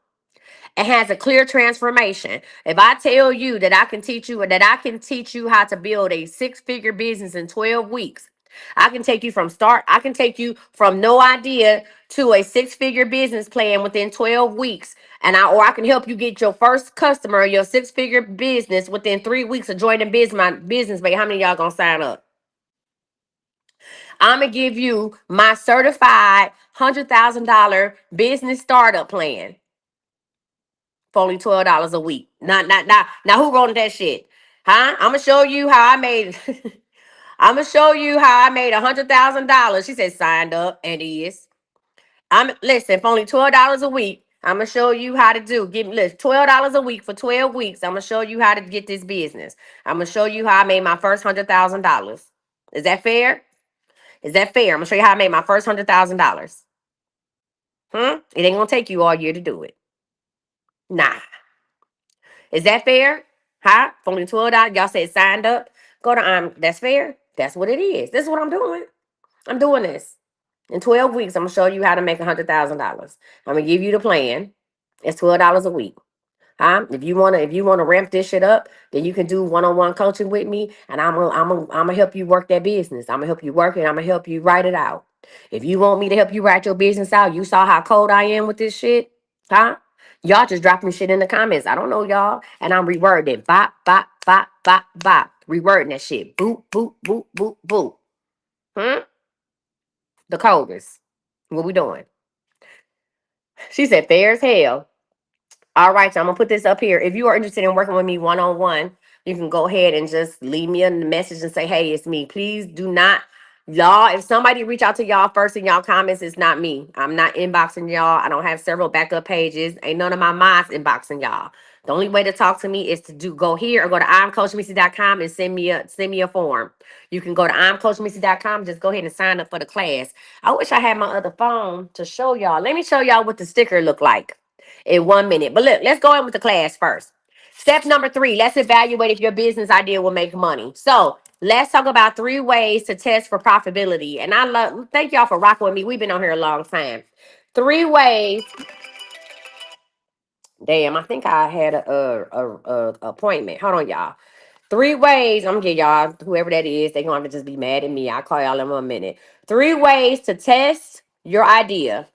Speaker 1: It has a clear transformation. If I tell you that I can teach you how to build a 6-figure business in 12 weeks, I can take you from start. I can take you from no idea to a six-figure business plan within 12 weeks. Or I can help you get your first customer, your six-figure business within 3 weeks of joining my business. Babe, how many of y'all gonna sign up? I'm gonna give you my certified $100,000 business startup plan for only $12 a week. Now, who wrote that shit? Huh? I'm gonna show you how I made. I'm gonna show you how I made $100,000. She said signed up and is. I'm listen for only $12 a week. I'm gonna show you how to do. Give me listen, $12 a week for 12 weeks. I'm gonna show you how to get this business. I'm gonna show you how I made my first $100,000. Is that fair? Is that fair? I'm gonna show you how I made my first $100,000. It ain't gonna take you all year to do it. Nah. Is that fair? Huh? For only $12. Y'all said signed up. Go to that's fair. That's what it is. This is what I'm doing. I'm doing this. In 12 weeks, I'm gonna show you how to make $100,000. I'm gonna give you the plan. It's $12 a week. Huh? If you wanna ramp this shit up, then you can do one-on-one coaching with me, and I'm gonna help you work that business. I'm gonna help you work it. I'm gonna help you write it out. If you want me to help you write your business out, you saw how cold I am with this shit, huh? Y'all just dropping shit in the comments. I don't know y'all, and I'm rewording it. Bop bop bop bop bop. Rewording that shit. Boop boop boop boop boop. Hmm. The coldest. What we doing? She said fair as hell. All right, so I'm gonna put this up here. If you are interested in working with me one-on-one, you can go ahead and just leave me a message and say, hey, it's me. Please do not, y'all, if somebody reach out to y'all first in y'all comments, it's not me. I'm not inboxing y'all. I don't have several backup pages. Ain't none of my mods inboxing y'all. The only way to talk to me is to go here or go to imcoachmisty.com and send me a form. You can go to imcoachmisty.com, just go ahead and sign up for the class. I wish I had my other phone to show y'all. Let me show y'all what the sticker look like in 1 minute. But look, let's go in with the class first. Step number 3, let's evaluate if your business idea will make money. So let's talk about 3 ways to test for profitability. And thank y'all for rocking with me. We've been on here a long time. 3 ways. Damn, I think I had a appointment. Hold on, y'all. 3 ways. I'm gonna get y'all, whoever that is, they gonna have to just be mad at me. I'll call y'all in 1 minute. 3 ways to test your idea.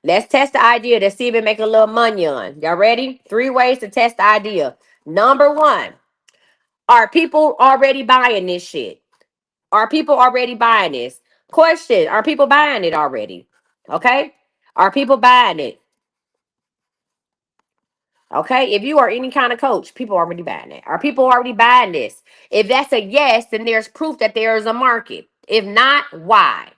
Speaker 1: Let's test the idea to see if it make a little money on. Y'all ready? 3 ways to test the idea. Number 1, are people already buying this shit? Are people already buying this? Question, are people buying it already? Okay? Are people buying it? Okay? If you are any kind of coach, people are already buying it. Are people already buying this? If that's a yes, then there's proof that there is a market. If not, why?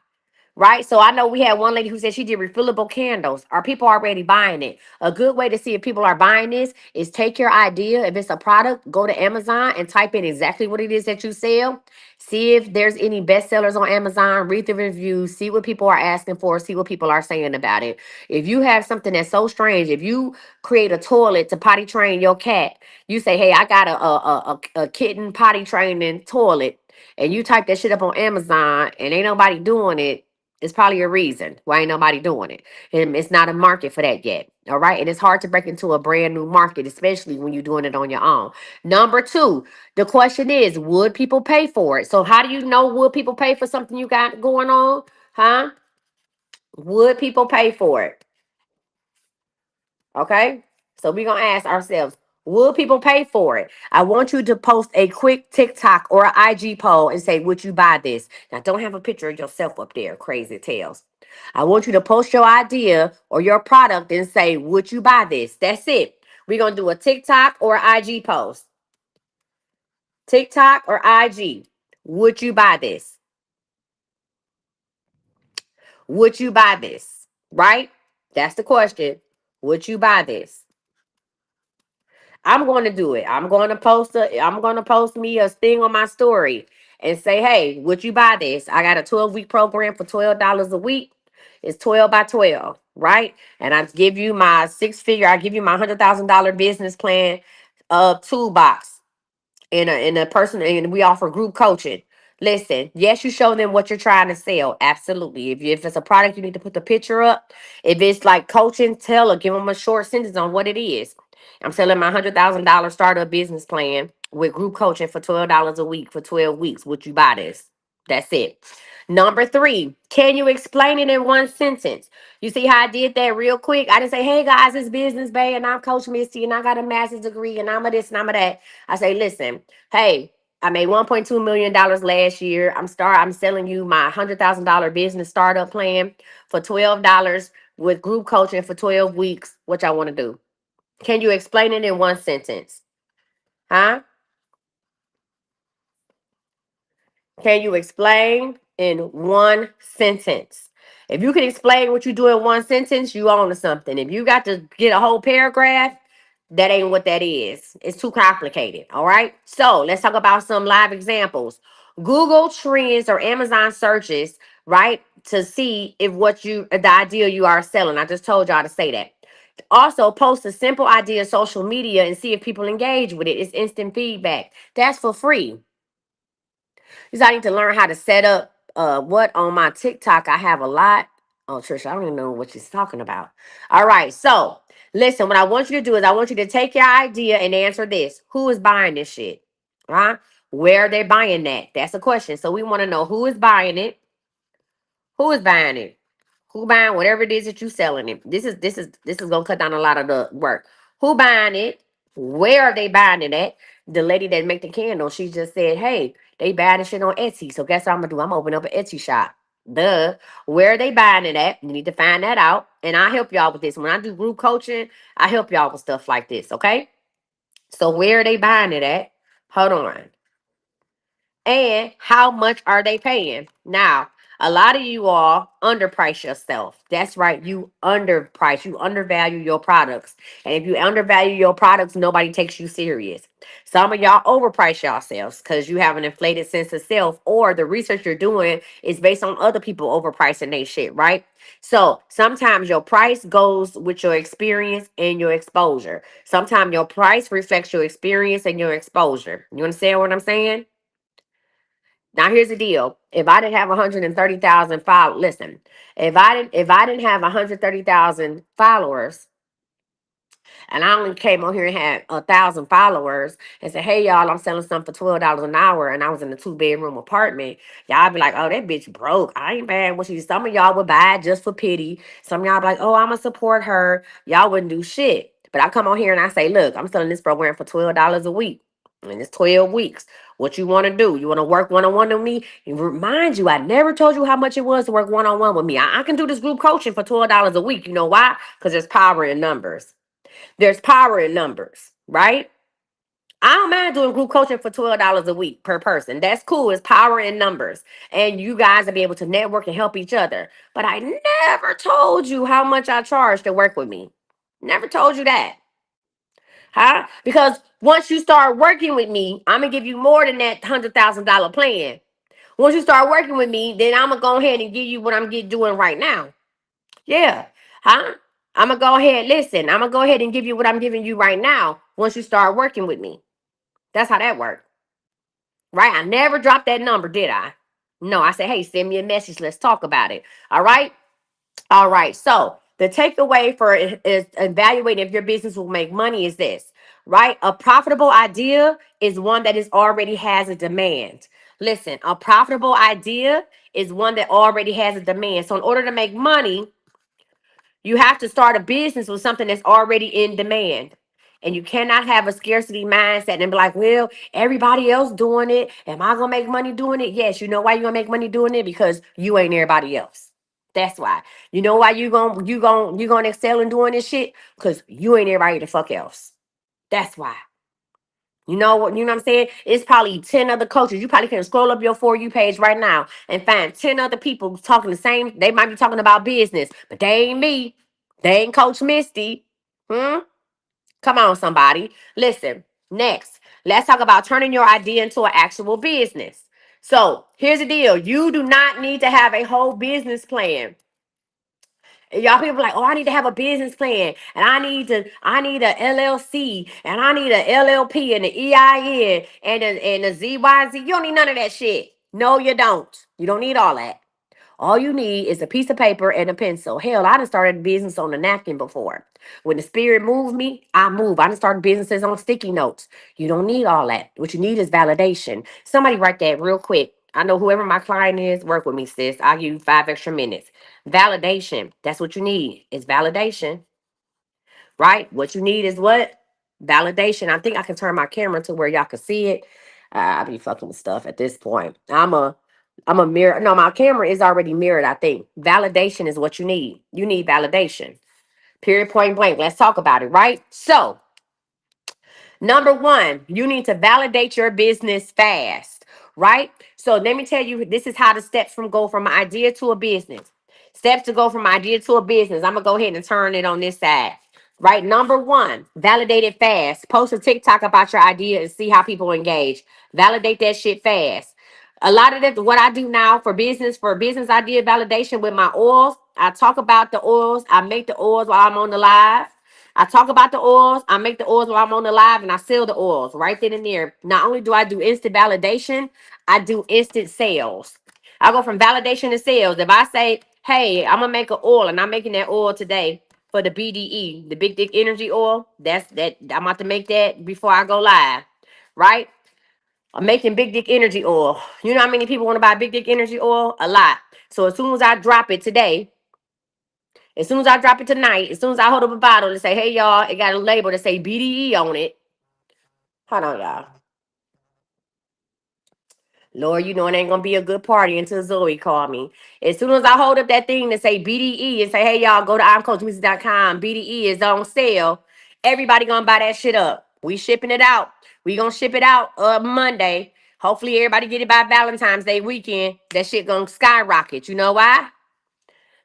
Speaker 1: Right? So I know we had one lady who said she did refillable candles. Are people already buying it? A good way to see if people are buying this is take your idea. If it's a product, go to Amazon and type in exactly what it is that you sell. See if there's any bestsellers on Amazon. Read the reviews. See what people are asking for. See what people are saying about it. If you have something that's so strange, if you create a toilet to potty train your cat, you say, hey, I got a kitten potty training toilet, and you type that shit up on Amazon and ain't nobody doing it, it's probably a reason why ain't nobody doing it. And it's not a market for that yet. All right. And it's hard to break into a brand new market, especially when you're doing it on your own. Number 2, the question is, would people pay for it? So how do you know would people pay for something you got going on? Huh? Would people pay for it? Okay. So we're going to ask ourselves, will people pay for it? I want you to post a quick TikTok or an IG poll and say, would you buy this? Now, don't have a picture of yourself up there, crazy tales. I want you to post your idea or your product and say, would you buy this? That's it. We're going to do a TikTok or IG post. TikTok or IG. Would you buy this? Would you buy this? Right? That's the question. Would you buy this? I'm going to do it. I'm going to post me a thing on my story and say, hey, would you buy this? I got a 12-week program for $12 a week. It's 12 by 12, right? And I give you my I give you my $100,000 business plan toolbox in a person, and we offer group coaching. Listen, yes, you show them what you're trying to sell. Absolutely. If it's a product, you need to put the picture up. If it's like coaching, give them a short sentence on what it is. I'm selling my $100,000 startup business plan with group coaching for $12 a week for 12 weeks. Would you buy this? That's it. Number three, can you explain it in one sentence? You see how I did that real quick? I didn't say, hey guys, it's Business Bay and I'm Coach Misty and I got a master's degree and I'm a this and I'm a that. I say, listen, hey, I made $1.2 million last year. I'm selling you my $100,000 business startup plan for $12 with group coaching for 12 weeks. What y'all want to do? Can you explain it in one sentence? Huh? Can you explain in one sentence? If you can explain what you do in one sentence, you own to something. If you got to get a whole paragraph, that ain't what that is. It's too complicated. All right. So let's talk about some live examples. Google Trends or Amazon searches, right? To see if the idea you are selling. I just told y'all to say that. Also, post a simple idea on social media and see if people engage with it. It's instant feedback. That's for free. Because I need to learn how to set up what on my TikTok. I have a lot. Oh, Trisha, I don't even know what she's talking about. All right. So listen, what I want you to do is I want you to take your idea and answer this. Who is buying this shit? Huh? Where are they buying that? That's a question. So we want to know who is buying it. Who is buying it? Who buying whatever it is that you selling it? This is gonna cut down a lot of the work. Who buying it? Where are they buying it at? The lady that make the candle, she just said, hey, they buying this shit on Etsy. So guess what I'm gonna do? I'm gonna open up an Etsy shop. Duh. Where are they buying it at? You need to find that out. And I help y'all with this. When I do group coaching, I help y'all with stuff like this. Okay. So where are they buying it at? Hold on. And how much are they paying? Now, a lot of you all underprice yourself. That's right. You undervalue your products. And if you undervalue your products, nobody takes you serious. Some of y'all overprice yourselves because you have an inflated sense of self, or the research you're doing is based on other people overpricing their shit, right? So sometimes your price goes with your experience and your exposure. Sometimes your price reflects your experience and your exposure. You understand what I'm saying? Now here's the deal. If I didn't have 130,000 followers, listen. If I didn't have 130,000 followers, and I only came on here and had 1,000 followers and said, "Hey y'all, I'm selling something for $12 an hour," and I was in a 2 bedroom apartment, y'all be like, "Oh, that bitch broke. I ain't bad." What she? Some of y'all would buy it just for pity. Some of y'all be like, "Oh, I'ma support her." Y'all wouldn't do shit. But I come on here and I say, "Look, I'm selling this program for $12 a week, and it's 12 weeks. What you want to do? You want to work one on one with me?" And remind you, I never told you how much it was to work one on one with me. I can do this group coaching for $12 a week. You know why? Because there's power in numbers. There's power in numbers, right? I don't mind doing group coaching for $12 a week per person. That's cool. It's power in numbers. And you guys will be able to network and help each other. But I never told you how much I charge to work with me. Never told you that. Huh? Because once you start working with me, I'm going to give you more than that $100,000 plan. Once you start working with me, then I'm going to go ahead and give you what I'm doing right now. Yeah. Huh? I'm going to go ahead. Listen, I'm going to go ahead and give you what I'm giving you right now once you start working with me. That's how that works. Right? I never dropped that number, did I? No, I said, hey, send me a message. Let's talk about it. All right? All right. So the takeaway for is evaluating if your business will make money is this, right? A profitable idea is one that is already has a demand. Listen, a profitable idea is one that already has a demand. So in order to make money, you have to start a business with something that's already in demand. And you cannot have a scarcity mindset and be like, well, everybody else doing it. Am I gonna make money doing it? Yes, you know why you're gonna make money doing it? Because you ain't everybody else. That's why. You know why you gonna excel in doing this shit? Because you ain't everybody the fuck else. That's why. You know what I'm saying? It's probably 10 other coaches. You probably can scroll up your For You page right now and find 10 other people talking the same. They might be talking about business, but they ain't me. They ain't Coach Misty. Hmm? Come on, somebody. Listen, next, let's talk about turning your idea into an actual business. So here's the deal. You do not need to have a whole business plan. Y'all people like, oh, I need to have a business plan, and I need a LLC, and I need a LLP, and the EIN, and the ZYZ. You don't need none of that shit. No, you don't. You don't need all that. All you need is a piece of paper and a pencil. Hell, I done started a business on a napkin before. When the spirit moved me, I move. I done started businesses on sticky notes. You don't need all that. What you need is validation. Somebody write that real quick. I know whoever my client is, work with me, sis. I'll give you 5 extra minutes. Validation. That's what you need. Is validation, right? What you need is what? Validation. I think I can turn my camera to where y'all can see it. I be fucking with stuff at this point. I'm a mirror. No, my camera is already mirrored, I think. Validation is what you need. You need validation. Period, point blank. Let's talk about it, right? So, number one, you need to validate your business fast, right? So let me tell you, this is how the steps from go from idea to a business. Steps to go from idea to a business. I'm gonna go ahead and turn it on this side. Right. Number one, validate it fast. Post a TikTok about your idea and see how people engage. Validate that shit fast. A lot of that, what I do now for business idea validation with my oils, I talk about the oils. I make the oils while I'm on the live. I talk about the oils. I make the oils while I'm on the live and I sell the oils right then and there. Not only do I do instant validation, I do instant sales. I go from validation to sales. If I say, hey, I'm gonna make an oil and I'm making that oil today for the BDE, the Big Dick Energy Oil, that's that I'm about to make that before I go live, right? I'm making Big Dick Energy Oil. You know how many people want to buy Big Dick Energy Oil? A lot. So as soon as I drop it today, as soon as I drop it tonight, as soon as I hold up a bottle and say, hey, y'all, it got a label that say BDE on it. Hold on, y'all. Lord, you know it ain't going to be a good party until Zoe call me. As soon as I hold up that thing that say BDE and say, hey, y'all, go to imcoachmisty.com. BDE is on sale. Everybody going to buy that shit up. We shipping it out. We going to ship it out Monday. Hopefully everybody get it by Valentine's Day weekend. That shit going to skyrocket. You know why?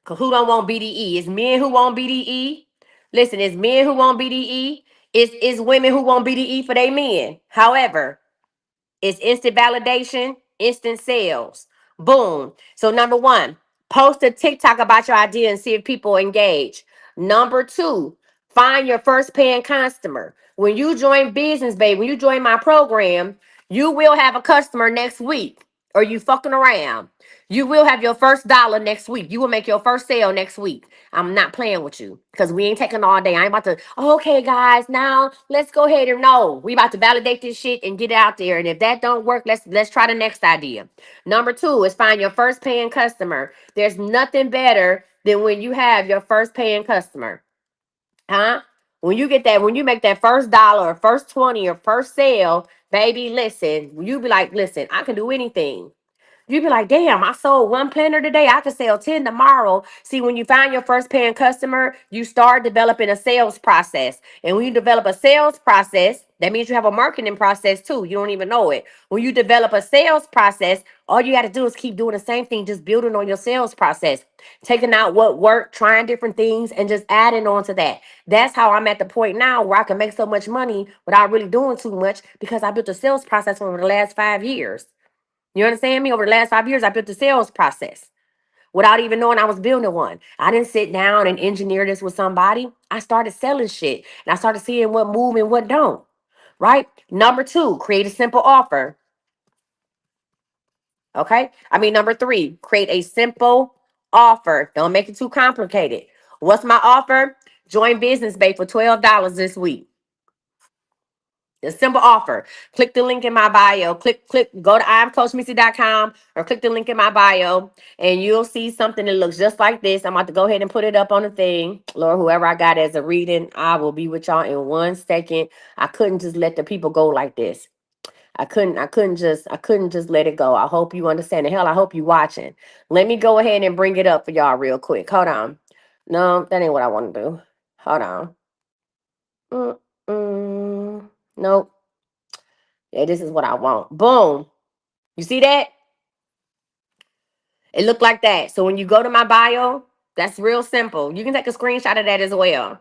Speaker 1: Because who don't want BDE? It's men who want BDE. Listen, it's men who want BDE. It's women who want BDE for their men. However, it's instant validation, instant sales. Boom. So number one, post a TikTok about your idea and see if people engage. Number two, find your first paying customer. When you join business, babe, when you join my program, you will have a customer next week. Or you fucking around. You will have your first dollar next week. You will make your first sale next week. I'm not playing with you because we ain't taking all day. I ain't about to, okay, guys, now let's go ahead and no. We about to validate this shit and get it out there. And if that don't work, let's try the next idea. Number two is find your first paying customer. There's nothing better than when you have your first paying customer. Huh? When you get that, when you make that first dollar or first 20 or first sale, baby, listen, you be like, listen, I can do anything. You be like, damn, I sold one planner today. I could sell 10 tomorrow. See, when you find your first paying customer, you start developing a sales process. And when you develop a sales process, that means you have a marketing process too. You don't even know it. When you develop a sales process, all you got to do is keep doing the same thing, just building on your sales process, taking out what worked, trying different things, and just adding on to that. That's how I'm at the point now where I can make so much money without really doing too much because I built a sales process over the last 5 years. You understand me? Over the last 5 years, I built the sales process without even knowing I was building one. I didn't sit down and engineer this with somebody. I started selling shit and I started seeing what move and what don't. Right? Number two, create a simple offer. Okay? Number three, create a simple offer. Don't make it too complicated. What's my offer? Join Business Bay for $12 this week. A simple offer. Click the link in my bio. Go to imcoachmisty.com or click the link in my bio and you'll see something that looks just like this. I'm about to go ahead and put it up on the thing. Lord, whoever I got as a reading, I will be with y'all in 1 second. I couldn't just let the people go like this. I couldn't just let it go. I hope you understand. The hell, I hope you watching. Let me go ahead and bring it up for y'all real quick. Hold on. No, that ain't what I want to do. Hold on. Nope. Yeah, this is what I want. Boom. You see that? It looked like that. So when you go to my bio, that's real simple. You can take a screenshot of that as well.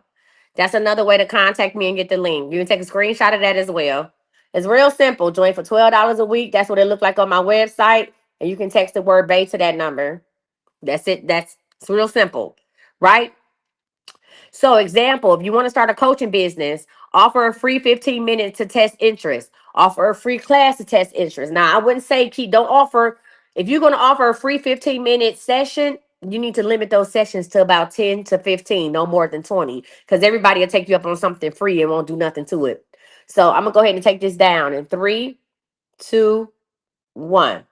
Speaker 1: That's another way to contact me and get the link. You can take a screenshot of that as well. It's real simple. Join for $12 a week. That's what it looked like on my website. And you can text the word "BAE" to that number. That's it. It's real simple. Right? So, example, if you want to start a coaching business, offer a free 15 minutes to test interest. Offer a free class to test interest. Now, I wouldn't say don't offer, if you're going to offer a free 15-minute session, you need to limit those sessions to about 10 to 15, no more than 20, because everybody will take you up on something free and won't do nothing to it. So, I'm going to go ahead and take this down in 3, 2, 1.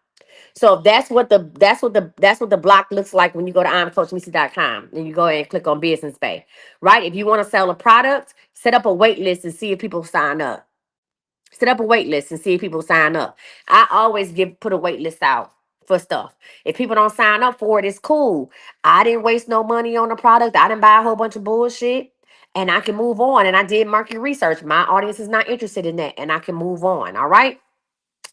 Speaker 1: So that's what the block looks like when you go to imcoachmissy.com and you go ahead and click on business pay. Right? If you want to sell a product, set up a wait list and see if people sign up. Set up a wait list and see if people sign up. I always put a wait list out for stuff. If people don't sign up for it, it's cool. I didn't waste no money on the product. I didn't buy a whole bunch of bullshit. And I can move on. And I did market research. My audience is not interested in that. And I can move on. All right.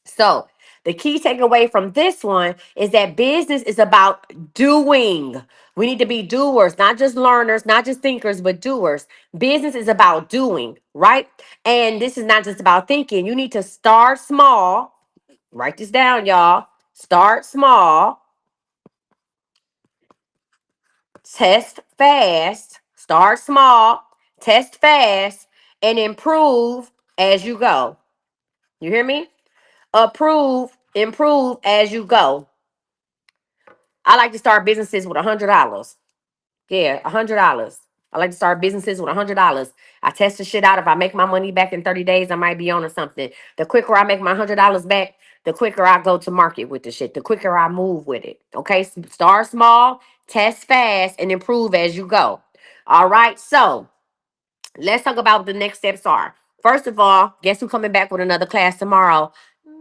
Speaker 1: So the key takeaway from this one is that business is about doing. We need to be doers, not just learners, not just thinkers, but doers. Business is about doing, right? And this is not just about thinking. You need to start small. Write this down, y'all. Start small, test fast, start small, test fast, and improve as you go. You hear me? Improve as you go. I like to start businesses with $100. Yeah, $100. I like to start businesses with $100. I test the shit out. If I make my money back in 30 days, I might be on to something. The quicker I make my $100 back, the quicker I go to market with the shit. The quicker I move with it. Okay, start small, test fast, and improve as you go. All right, so let's talk about what the next steps are. First of all, guess who's coming back with another class tomorrow?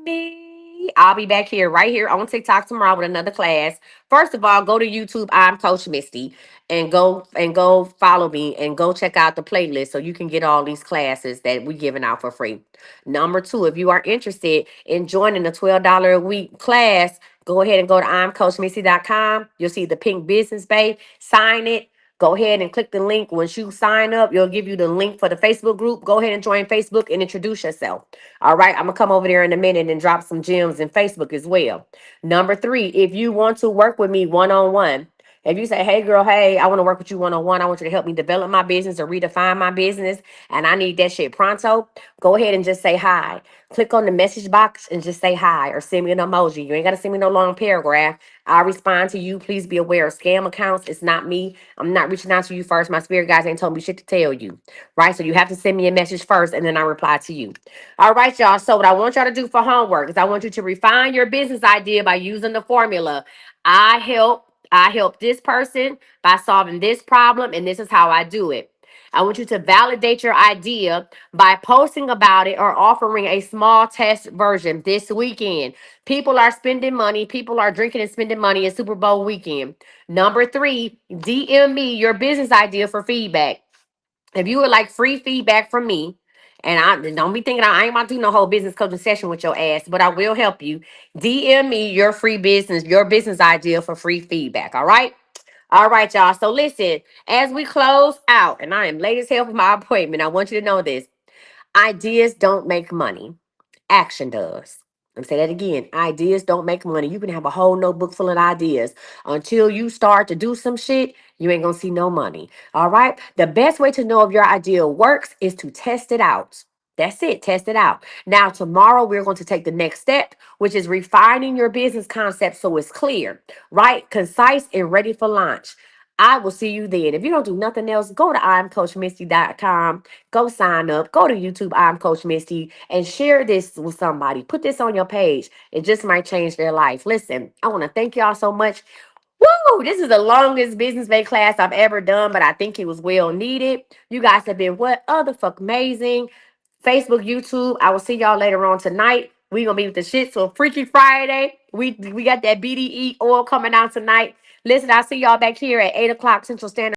Speaker 1: Me. I'll be back here right here on TikTok tomorrow with another class. First of all, go to YouTube. I'm Coach Misty, and go follow me and go check out the playlist so you can get all these classes that we're giving out for free. Number two, if you are interested in joining the $12 a week class, go ahead and go to imcoachmissy.com. You'll see the pink business page. Sign it. Go ahead and click the link. Once you sign up, you'll give you the link for the Facebook group. Go ahead and join Facebook and introduce yourself. All right, I'm going to come over there in a minute and drop some gems in Facebook as well. Number three, if you want to work with me one-on-one, if you say, hey, girl, hey, I want to work with you one-on-one. I want you to help me develop my business or redefine my business, and I need that shit pronto, go ahead and just say hi. Click on the message box and just say hi or send me an emoji. You ain't got to send me no long paragraph. I'll respond to you. Please be aware of scam accounts. It's not me. I'm not reaching out to you first. My spirit guys ain't told me shit to tell you, right? So you have to send me a message first, and then I reply to you. All right, y'all. So what I want y'all to do for homework is I want you to refine your business idea by using the formula. I help this person by solving this problem, and this is how I do it. I want you to validate your idea by posting about it or offering a small test version this weekend. People are spending money. People are drinking and spending money in Super Bowl weekend. Number three, DM me your business idea for feedback. If you would like free feedback from me, and I don't be thinking I ain't about to do no whole business coaching session with your ass, but I will help you. DM me your business idea for free feedback. All right. All right, y'all. So listen, as we close out, and I am late as hell for my appointment, I want you to know this. Ideas don't make money. Action does. Let me say that again. Ideas don't make money. You can have a whole notebook full of ideas. Until you start to do some shit, you ain't gonna see no money. All right. The best way to know if your idea works is to test it out. That's it. Test it out. Now, tomorrow, we're going to take the next step, which is refining your business concept so it's clear, right? Concise and ready for launch. I will see you then. If you don't do nothing else, go to imcoachmisty.com. Go sign up. Go to YouTube, I'm Coach Misty, and share this with somebody. Put this on your page. It just might change their life. Listen, I want to thank y'all so much. Woo! This is the longest business day class I've ever done, but I think it was well needed. You guys have been what other fuck amazing. Facebook, YouTube. I will see y'all later on tonight. We gonna be with the shit. So Freaky Friday. We got that BDE oil coming out tonight. Listen, I'll see y'all back here at 8 o'clock Central Standard.